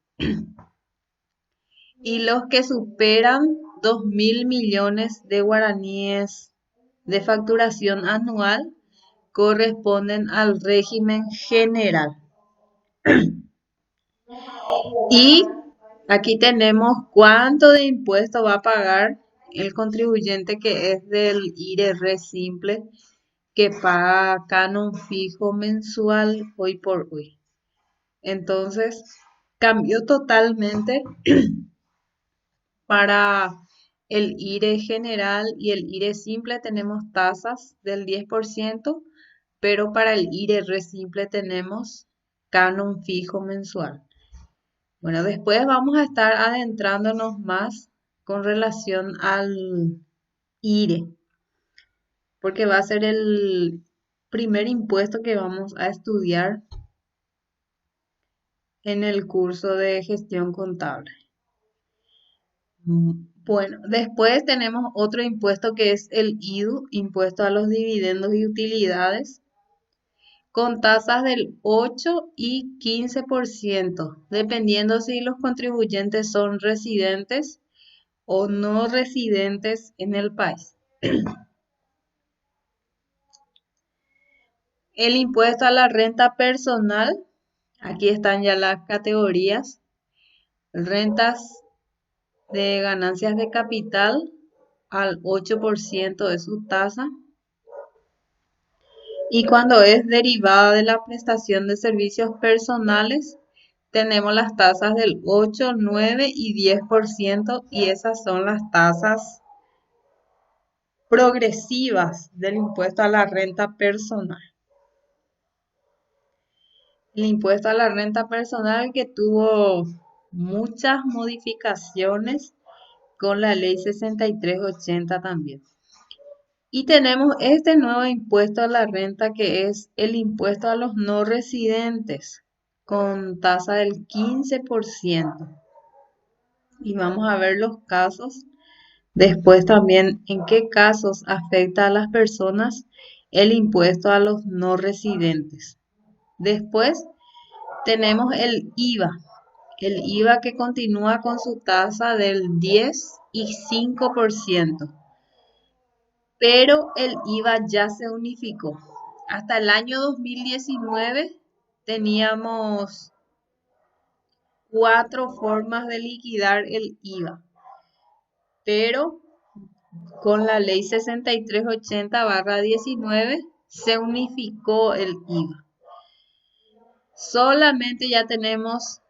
Y los que superan 2.000 millones de guaraníes de facturación anual corresponden al régimen general. Y aquí tenemos cuánto de impuesto va a pagar el contribuyente que es del IRE re simple, que paga canon fijo mensual hoy por hoy. Entonces, cambió totalmente para el IRE general y el IRE simple. Tenemos tasas del 10%, pero para el IRE re simple tenemos canon fijo mensual. Bueno, después vamos a estar adentrándonos más con relación al IRE, porque va a ser el primer impuesto que vamos a estudiar en el curso de gestión contable. Bueno, después tenemos otro impuesto que es el IDU, impuesto a los dividendos y utilidades, con tasas del 8 y 15%, dependiendo si los contribuyentes son residentes o no residentes en el país. El impuesto a la renta personal, aquí están ya las categorías: rentas de ganancias de capital al 8% de su tasa, y cuando es derivada de la prestación de servicios personales tenemos las tasas del 8, 9 y 10%, y esas son las tasas progresivas del impuesto a la renta personal. El impuesto a la renta personal que tuvo muchas modificaciones con la ley 6380 también. Y tenemos este nuevo impuesto a la renta que es el impuesto a los no residentes con tasa del 15%. Y vamos a ver los casos. Después también en qué casos afecta a las personas el impuesto a los no residentes. Después tenemos el IVA. El IVA que continúa con su tasa del 10 y 5%. Pero el IVA ya se unificó. Hasta el año 2019 teníamos 4 formas de liquidar el IVA, pero con la ley 6380/19 se unificó el IVA. Solamente ya tenemos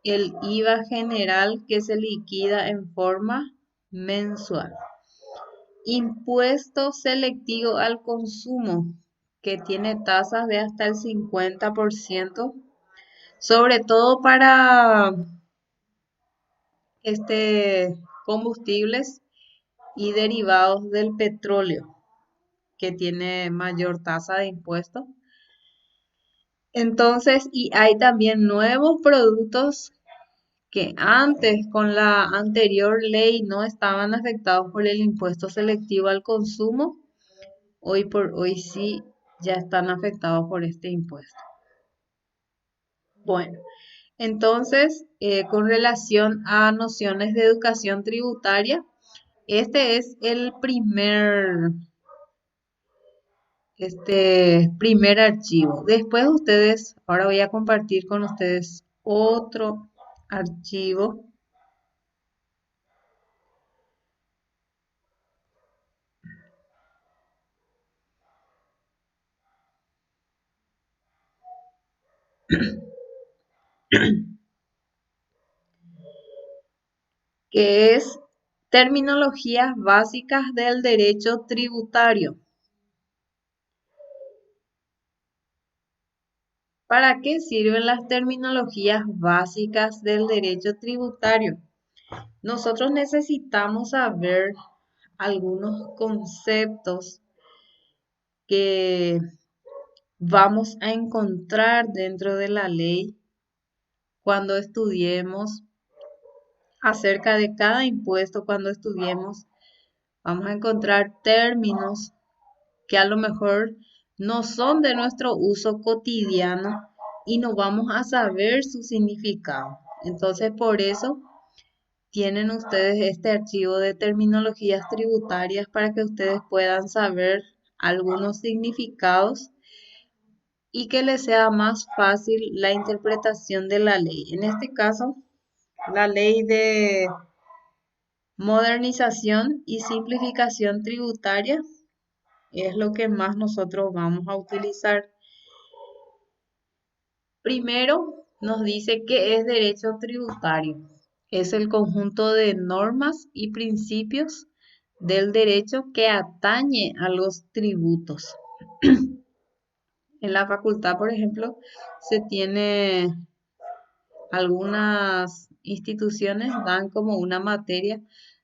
el IVA general que se liquida en forma mensual. Impuesto selectivo al consumo, que tiene tasas de hasta el 50%, sobre todo para combustibles y derivados del petróleo, que tiene mayor tasa de impuesto. Entonces, y hay también nuevos productos que antes con la anterior ley no estaban afectados por el impuesto selectivo al consumo. Hoy por hoy sí ya están afectados por este impuesto. Bueno, entonces, con relación a nociones de educación tributaria, este es el primer archivo. Después ustedes, ahora voy a compartir con ustedes otro archivo que es terminologías básicas del derecho tributario. ¿Para qué sirven las terminologías básicas del derecho tributario? Nosotros necesitamos saber algunos conceptos que vamos a encontrar dentro de la ley cuando estudiemos acerca de cada impuesto, cuando estudiemos, vamos a encontrar términos que a lo mejor no son de nuestro uso cotidiano y no vamos a saber su significado. Entonces, por eso tienen ustedes este archivo de terminologías tributarias para que ustedes puedan saber algunos significados y que les sea más fácil la interpretación de la ley. En este caso, la ley de modernización y simplificación tributaria es lo que más nosotros vamos a utilizar. Primero, nos dice que es derecho tributario. Es el conjunto de normas y principios del derecho que atañe a los tributos. En la facultad, por ejemplo, se tiene algunas instituciones dan como una materia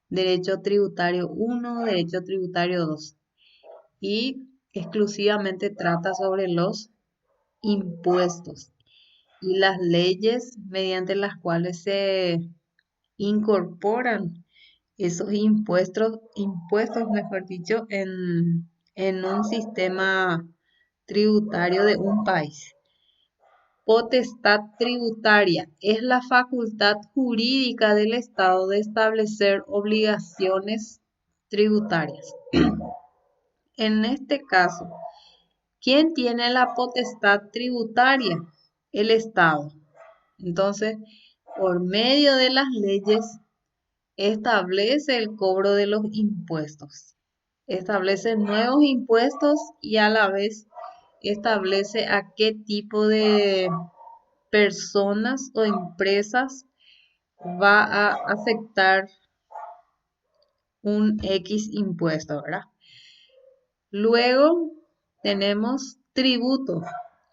derecho tributario 1, derecho tributario 2 y exclusivamente trata sobre los impuestos y las leyes mediante las cuales se incorporan esos impuestos, mejor dicho, en un sistema tributario de un país. Potestad tributaria es la facultad jurídica del Estado de establecer obligaciones tributarias. En este caso, ¿quién tiene la potestad tributaria? El Estado. Entonces, por medio de las leyes, establece el cobro de los impuestos. Establece nuevos impuestos y a la vez establece a qué tipo de personas o empresas va a afectar un X impuesto, ¿verdad? Luego tenemos tributo.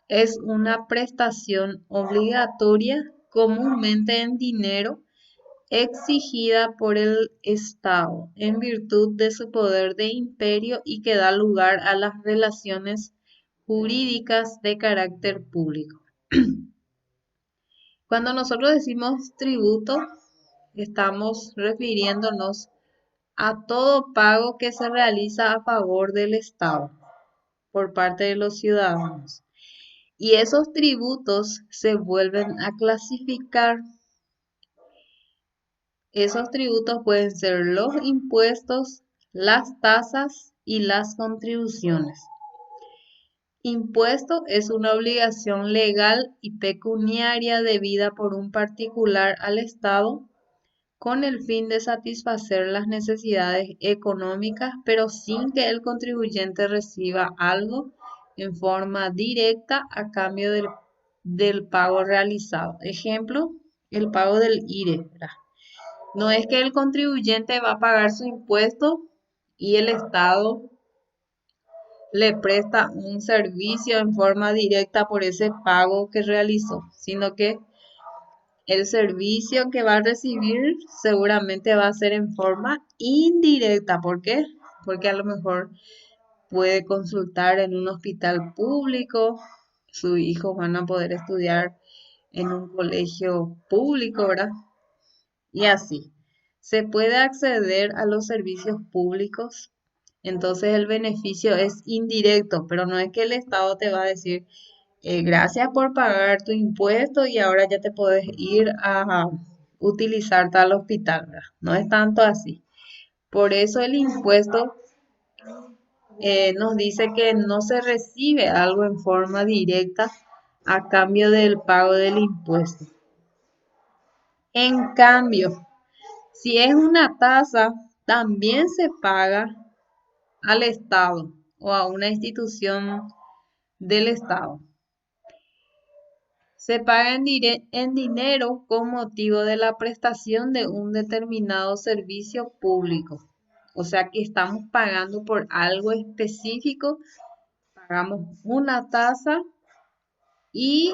Es una prestación obligatoria, comúnmente en dinero, exigida por el Estado en virtud de su poder de imperio y que da lugar a las relaciones jurídicas de carácter público. Cuando nosotros decimos tributo, estamos refiriéndonos a todo pago que se realiza a favor del Estado por parte de los ciudadanos. Y esos tributos se vuelven a clasificar. Esos tributos pueden ser los impuestos, las tasas y las contribuciones. Impuesto es una obligación legal y pecuniaria debida por un particular al Estado con el fin de satisfacer las necesidades económicas, pero sin que el contribuyente reciba algo en forma directa a cambio del pago realizado. Ejemplo, el pago del IRE, ¿verdad? No es que el contribuyente va a pagar su impuesto y el Estado le presta un servicio en forma directa por ese pago que realizó, sino que el servicio que va a recibir seguramente va a ser en forma indirecta. ¿Por qué? Porque a lo mejor puede consultar en un hospital público, sus hijos van a poder estudiar en un colegio público, ¿verdad? Y así. Se puede acceder a los servicios públicos, entonces el beneficio es indirecto, pero no es que el Estado te va a decir, gracias por pagar tu impuesto y ahora ya te puedes ir a utilizar tal hospital, ¿verdad? No es tanto así. Por eso el impuesto nos dice que no se recibe algo en forma directa a cambio del pago del impuesto. En cambio, si es una tasa, también se paga al Estado o a una institución del Estado. Se paga en dinero con motivo de la prestación de un determinado servicio público. O sea que estamos pagando por algo específico, pagamos una tasa y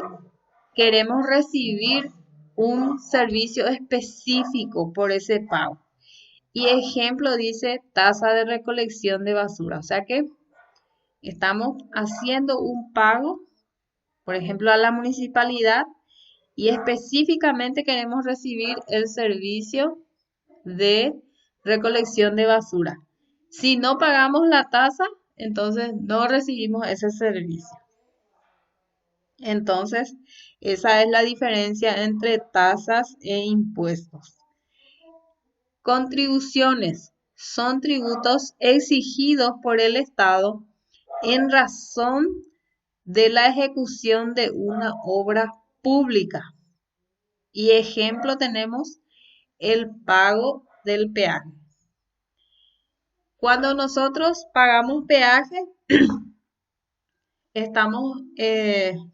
queremos recibir un servicio específico por ese pago. Y ejemplo dice tasa de recolección de basura. O sea que estamos haciendo un pago, por ejemplo, a la municipalidad y específicamente queremos recibir el servicio de recolección de basura. Si no pagamos la tasa, entonces no recibimos ese servicio. Entonces, esa es la diferencia entre tasas e impuestos. Contribuciones son tributos exigidos por el Estado en razón de la ejecución de una obra pública. Y ejemplo tenemos el pago del peaje. Cuando nosotros pagamos peaje, estamos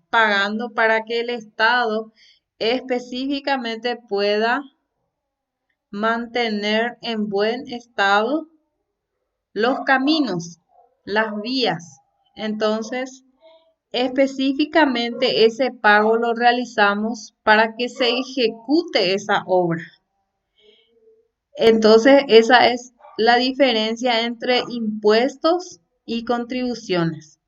pagando para que el Estado específicamente pueda mantener en buen estado los caminos, las vías. Entonces, específicamente ese pago lo realizamos para que se ejecute esa obra. Entonces, esa es la diferencia entre impuestos y contribuciones.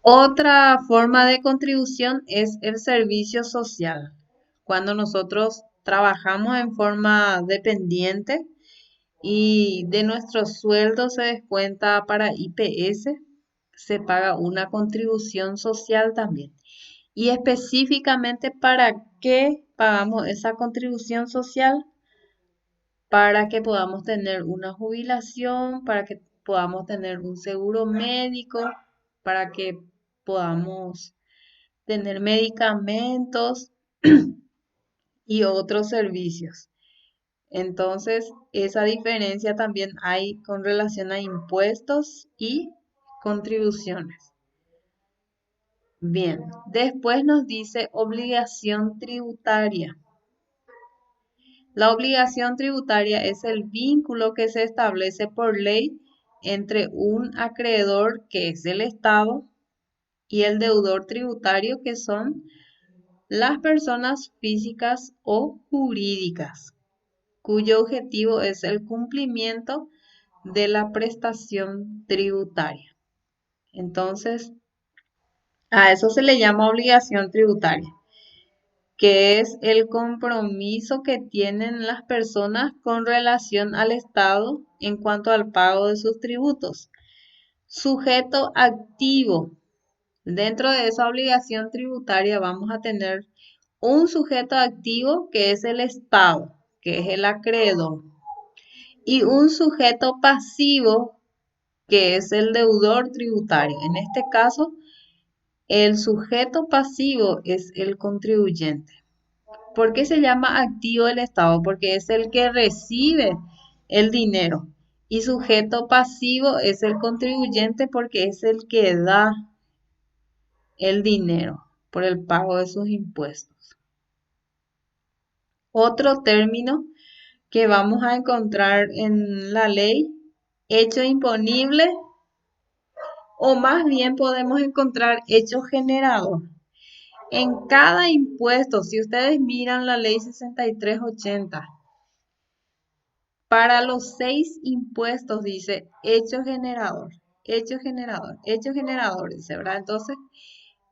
Otra forma de contribución es el servicio social. Cuando nosotros trabajamos en forma dependiente y de nuestro sueldo se descuenta para IPS, se paga una contribución social también. Y específicamente para qué pagamos esa contribución social, para que podamos tener una jubilación, para que podamos tener un seguro médico, para que podamos tener medicamentos y otros servicios. Entonces, esa diferencia también hay con relación a impuestos y contribuciones. Bien, después nos dice obligación tributaria. La obligación tributaria es el vínculo que se establece por ley entre un acreedor, que es el Estado, y el deudor tributario, que son las personas físicas o jurídicas, cuyo objetivo es el cumplimiento de la prestación tributaria. Entonces, a eso se le llama obligación tributaria, que es el compromiso que tienen las personas con relación al Estado en cuanto al pago de sus tributos. Sujeto activo. Dentro de esa obligación tributaria vamos a tener un sujeto activo, que es el Estado, que es el acreedor, y un sujeto pasivo, que es el deudor tributario. En este caso, el sujeto pasivo es el contribuyente. ¿Por qué se llama activo el Estado? Porque es el que recibe el dinero. Y sujeto pasivo es el contribuyente, porque es el que da el dinero por el pago de sus impuestos. Otro término que vamos a encontrar en la ley, hecho imponible, o más bien podemos encontrar hecho generador. En cada impuesto, si ustedes miran la ley 6380, para los 6 impuestos dice hecho generador, hecho generador, hecho generador, dice, ¿verdad? Entonces,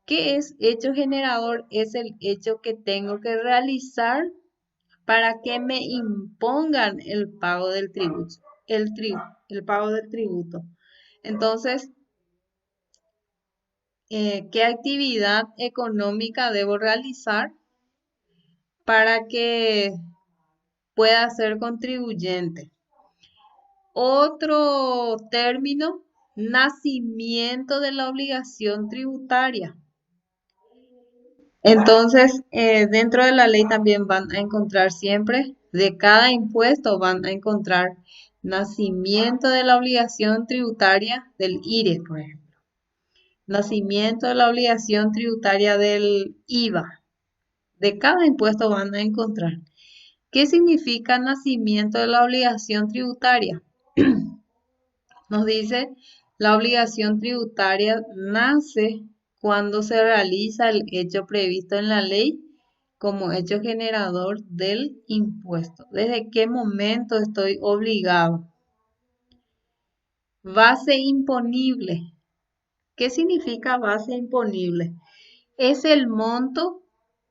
¿qué es hecho generador? Es el hecho que tengo que realizar para que me impongan el pago del tributo, el pago del tributo. Entonces, ¿qué actividad económica debo realizar para que pueda ser contribuyente? Otro término, nacimiento de la obligación tributaria. Entonces, dentro de la ley también van a encontrar siempre, de cada impuesto van a encontrar nacimiento de la obligación tributaria del IRE, por ejemplo. Nacimiento de la obligación tributaria del IVA. De cada impuesto van a encontrar. ¿Qué significa nacimiento de la obligación tributaria? Nos dice, la obligación tributaria nace cuando se realiza el hecho previsto en la ley como hecho generador del impuesto. ¿Desde qué momento estoy obligado? Base imponible. ¿Qué significa base imponible? Es el monto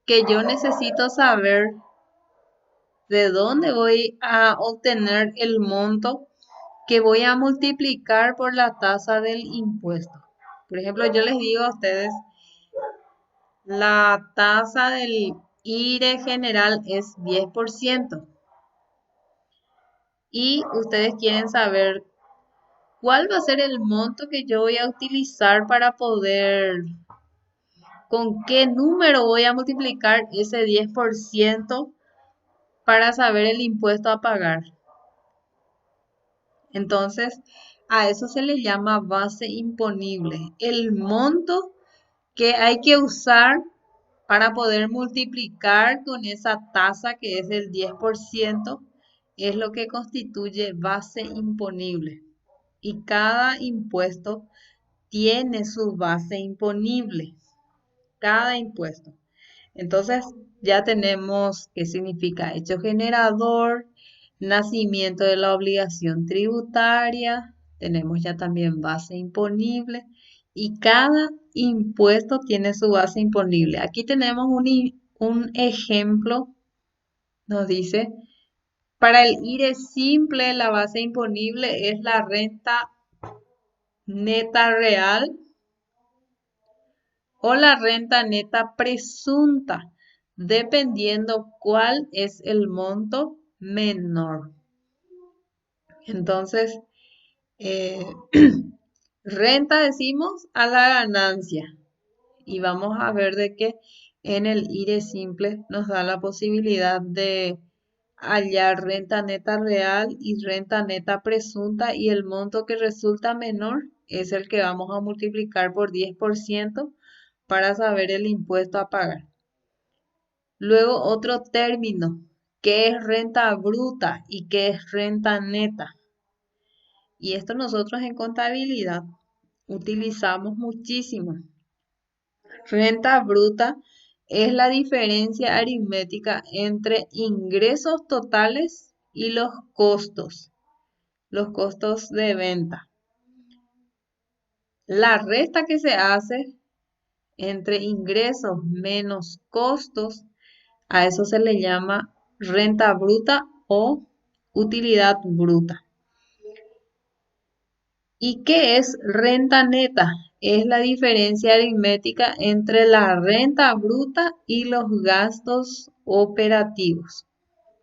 que yo necesito saber de dónde voy a obtener el monto que voy a multiplicar por la tasa del impuesto. Por ejemplo, yo les digo a ustedes, la tasa del IRE general es 10%. Y ustedes quieren saber cuál va a ser el monto que yo voy a utilizar para poder, con qué número voy a multiplicar ese 10% para saber el impuesto a pagar. Entonces, a eso se le llama base imponible. El monto que hay que usar para poder multiplicar con esa tasa, que es el 10%, es lo que constituye base imponible. Y cada impuesto tiene su base imponible. Cada impuesto. Entonces, ya tenemos qué significa hecho generador, nacimiento de la obligación tributaria, tenemos ya también base imponible y cada impuesto tiene su base imponible. Aquí tenemos un ejemplo, nos dice, para el IRE simple la base imponible es la renta neta real o la renta neta presunta, dependiendo cuál es el monto menor. Entonces, eh, renta decimos a la ganancia. Y vamos a ver de que en el IRE simple nos da la posibilidad de hallar renta neta real y renta neta presunta, y el monto que resulta menor es el que vamos a multiplicar por 10% para saber el impuesto a pagar. Luego otro término qué es renta bruta y qué es renta neta. Y esto nosotros en contabilidad utilizamos muchísimo. Renta bruta es la diferencia aritmética entre ingresos totales y los costos de venta. La resta que se hace entre ingresos menos costos, a eso se le llama renta bruta o utilidad bruta. ¿Y qué es renta neta? Es la diferencia aritmética entre la renta bruta y los gastos operativos.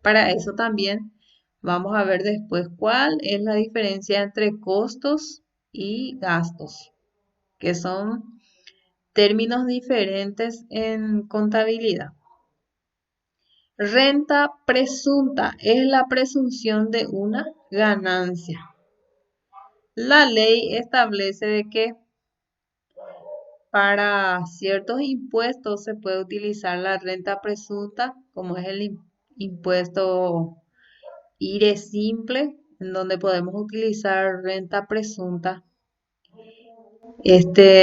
Para eso también vamos a ver después cuál es la diferencia entre costos y gastos, que son términos diferentes en contabilidad. Renta presunta es la presunción de una ganancia. La ley establece de que para ciertos impuestos se puede utilizar la renta presunta, como es el impuesto IRE simple, en donde podemos utilizar renta presunta.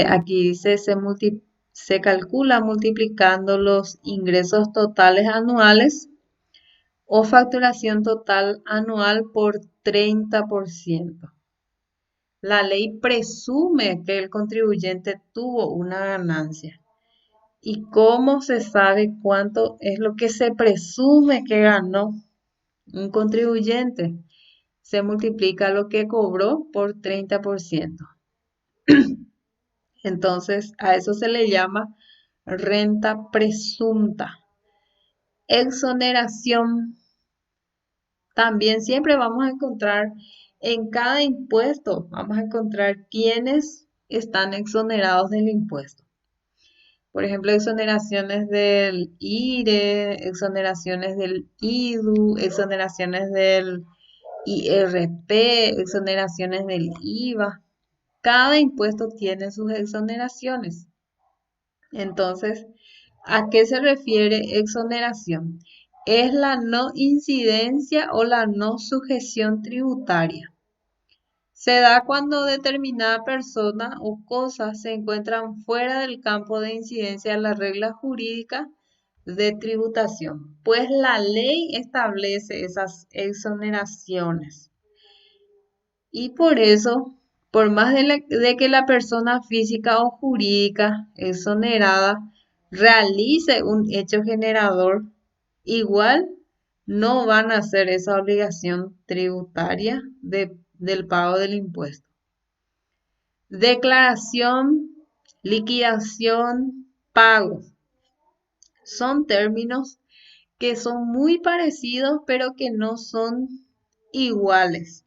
Aquí dice se calcula multiplicando los ingresos totales anuales o facturación total anual por 30%. La ley presume que el contribuyente tuvo una ganancia. ¿Y cómo se sabe cuánto es lo que se presume que ganó un contribuyente? Se multiplica lo que cobró por 30%. Entonces, a eso se le llama renta presunta. Exoneración. También siempre vamos a encontrar en cada impuesto, vamos a encontrar quiénes están exonerados del impuesto. Por ejemplo, exoneraciones del IRE, exoneraciones del IDU, exoneraciones del IRP, exoneraciones del IVA. Cada impuesto tiene sus exoneraciones. Entonces, ¿a qué se refiere exoneración? Es la no incidencia o la no sujeción tributaria. Se da cuando determinada persona o cosa se encuentran fuera del campo de incidencia de la regla jurídica de tributación, pues la ley establece esas exoneraciones. Y por eso, por más de que la persona física o jurídica exonerada realice un hecho generador, igual no van a hacer esa obligación tributaria del pago del impuesto. Declaración, liquidación, pago. Son términos que son muy parecidos, pero que no son iguales.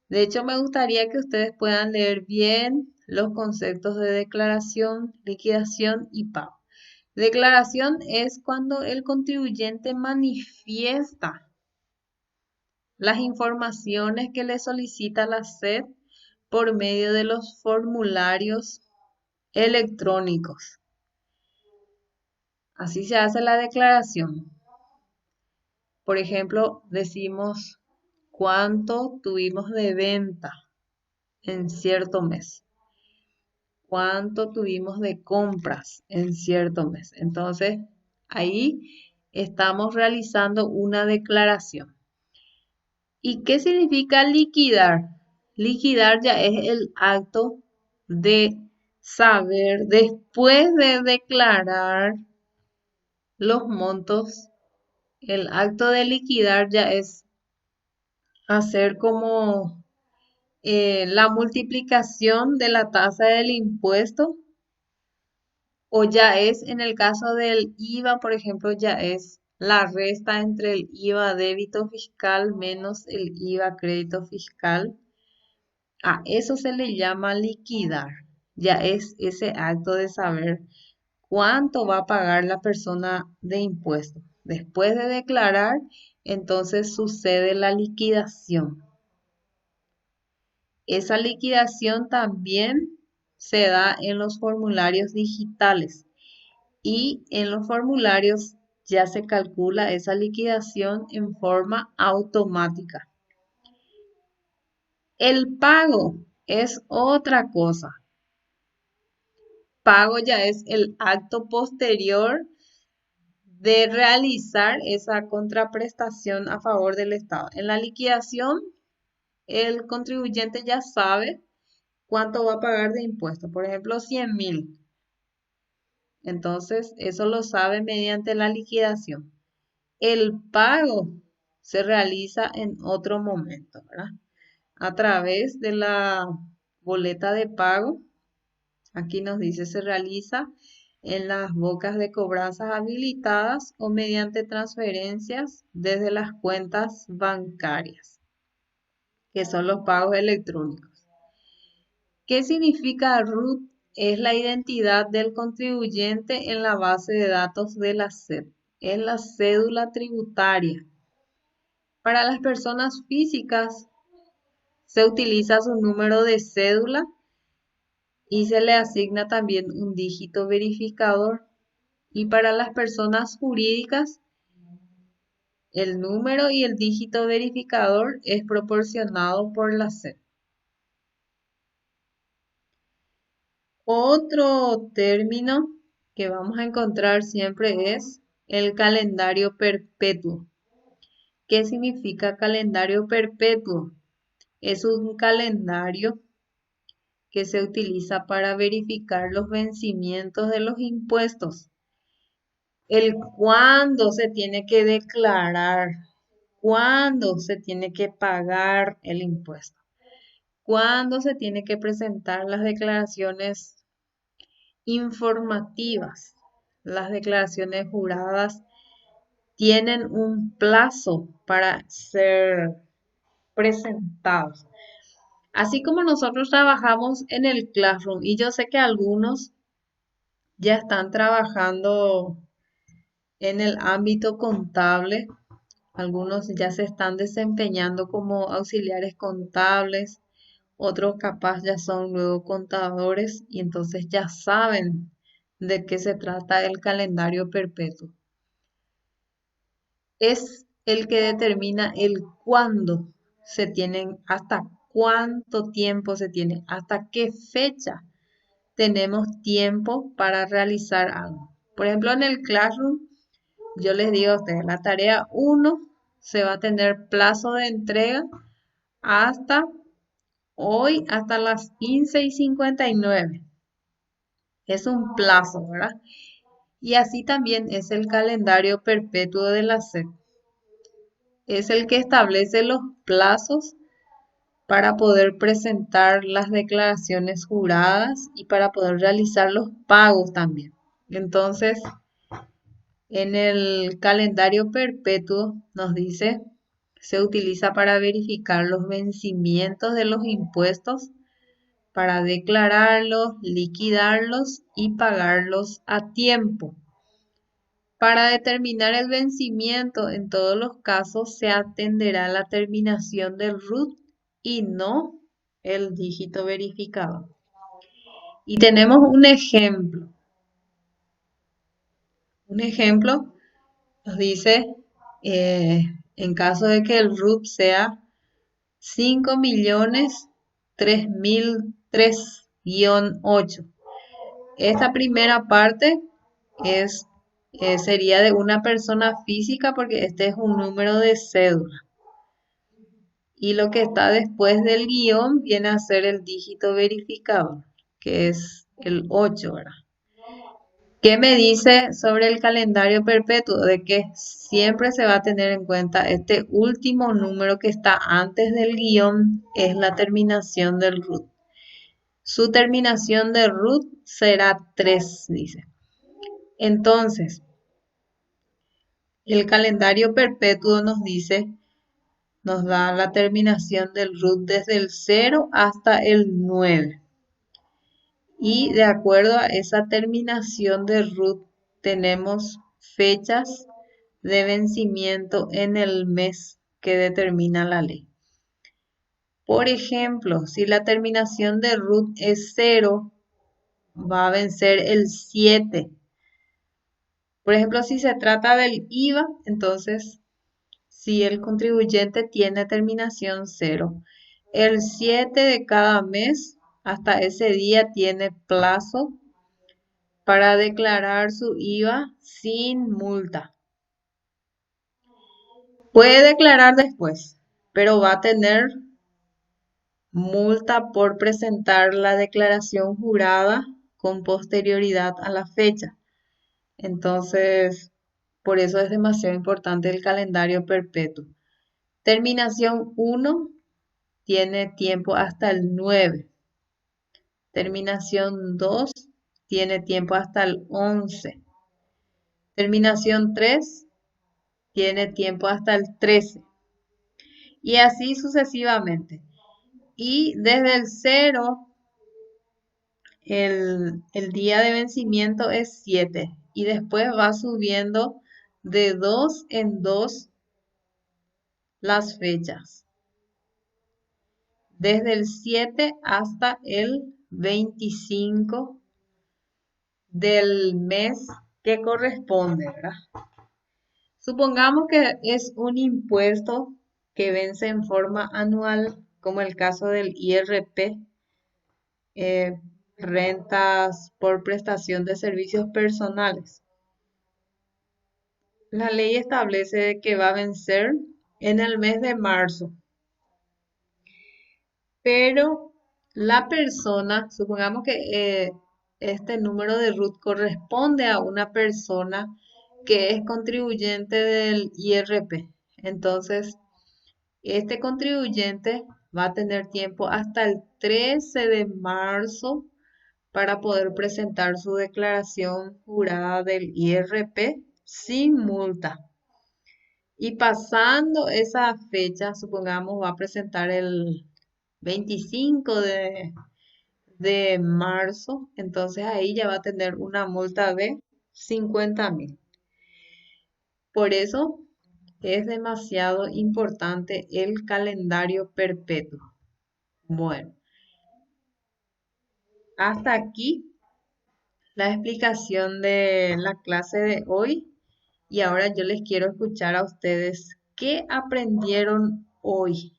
De hecho, me gustaría que ustedes puedan leer bien los conceptos de declaración, liquidación y pago. Declaración es cuando el contribuyente manifiesta las informaciones que le solicita la SED por medio de los formularios electrónicos. Así se hace la declaración. Por ejemplo, decimos cuánto tuvimos de venta en cierto mes, cuánto tuvimos de compras en cierto mes. Entonces, ahí estamos realizando una declaración. ¿Y qué significa liquidar? Liquidar ya es el acto de saber, después de declarar los montos, el acto de liquidar ya es hacer como la multiplicación de la tasa del impuesto, o ya es, en el caso del IVA, por ejemplo, ya es la resta entre el IVA débito fiscal menos el IVA crédito fiscal. A eso se le llama liquidar. Ya es ese acto de saber cuánto va a pagar la persona de impuesto. Después de declarar, entonces sucede la liquidación. Esa liquidación también se da en los formularios digitales y en los formularios ya se calcula esa liquidación en forma automática. El pago es otra cosa. Pago ya es el acto posterior de realizar esa contraprestación a favor del Estado. En la liquidación, el contribuyente ya sabe cuánto va a pagar de impuestos. Por ejemplo, 100.000. Entonces, eso lo sabe mediante la liquidación. El pago se realiza en otro momento, ¿verdad? A través de la boleta de pago. Aquí nos dice se realiza en las bocas de cobranzas habilitadas o mediante transferencias desde las cuentas bancarias, que son los pagos electrónicos. ¿Qué significa RUT? Es la identidad del contribuyente en la base de datos de la SED. Es la cédula tributaria. Para las personas físicas se utiliza su número de cédula y se le asigna también un dígito verificador. Y para las personas jurídicas, el número y el dígito verificador es proporcionado por la SED. Otro término que vamos a encontrar siempre es el calendario perpetuo. ¿Qué significa calendario perpetuo? Es un calendario que se utiliza para verificar los vencimientos de los impuestos. El cuándo se tiene que declarar, cuándo se tiene que pagar el impuesto, cuándo se tiene que presentar las declaraciones informativas. Las declaraciones juradas tienen un plazo para ser presentados. Así como nosotros trabajamos en el Classroom, y yo sé que algunos ya están trabajando en el ámbito contable, algunos ya se están desempeñando como auxiliares contables, otros capaz ya son luego contadores y entonces ya saben de qué se trata el calendario perpetuo. Es el que determina el cuándo se tienen, hasta cuánto tiempo se tiene, hasta qué fecha tenemos tiempo para realizar algo. Por ejemplo, en el Classroom, yo les digo a ustedes, la tarea 1 se va a tener plazo de entrega hasta hoy, hasta las 15:59. Es un plazo, ¿verdad? Y así también es el calendario perpetuo de la SED. Es el que establece los plazos para poder presentar las declaraciones juradas y para poder realizar los pagos también. Entonces, en el calendario perpetuo nos dice, se utiliza para verificar los vencimientos de los impuestos, para declararlos, liquidarlos y pagarlos a tiempo. Para determinar el vencimiento, en todos los casos se atenderá a la terminación del RUT y no el dígito verificado. Y tenemos un ejemplo. Un ejemplo nos dice, en caso de que el RUT sea 5.003.003-8. Esta primera parte es, sería de una persona física porque este es un número de cédula. Y lo que está después del guión viene a ser el dígito verificador, que es el 8, ¿verdad? ¿Qué me dice sobre el calendario perpetuo? De que siempre se va a tener en cuenta este último número que está antes del guión, es la terminación del RUT. Su terminación de RUT será 3, dice. Entonces, el calendario perpetuo nos dice, nos da la terminación del RUT desde el 0 hasta el 9. Y de acuerdo a esa terminación de RUT tenemos fechas de vencimiento en el mes que determina la ley. Por ejemplo, si la terminación de RUT es 0, va a vencer el 7. Por ejemplo, si se trata del IVA, entonces si el contribuyente tiene terminación cero, el 7 de cada mes hasta ese día tiene plazo para declarar su IVA sin multa. Puede declarar después, pero va a tener multa por presentar la declaración jurada con posterioridad a la fecha. Entonces, por eso es demasiado importante el calendario perpetuo. Terminación uno tiene tiempo hasta el 9. Terminación 2 tiene tiempo hasta el 11. Terminación 3 tiene tiempo hasta el 13. Y así sucesivamente. Y desde el 0, el día de vencimiento es 7. Y después va subiendo de 2 en 2 las fechas. Desde el 7 hasta el 25 del mes que corresponde, ¿verdad? Supongamos que es un impuesto que vence en forma anual, como el caso del IRP, eh, rentas por prestación de servicios personales. La ley establece que va a vencer en el mes de marzo, pero la persona, supongamos que este número de RUT corresponde a una persona que es contribuyente del IRP. Entonces, este contribuyente va a tener tiempo hasta el 13 de marzo para poder presentar su declaración jurada del IRP sin multa. Y pasando esa fecha, supongamos, va a presentar el 25 de marzo, entonces ahí ya va a tener una multa de 50.000. Por eso es demasiado importante el calendario perpetuo. Bueno, hasta aquí la explicación de la clase de hoy y ahora yo les quiero escuchar a ustedes qué aprendieron hoy.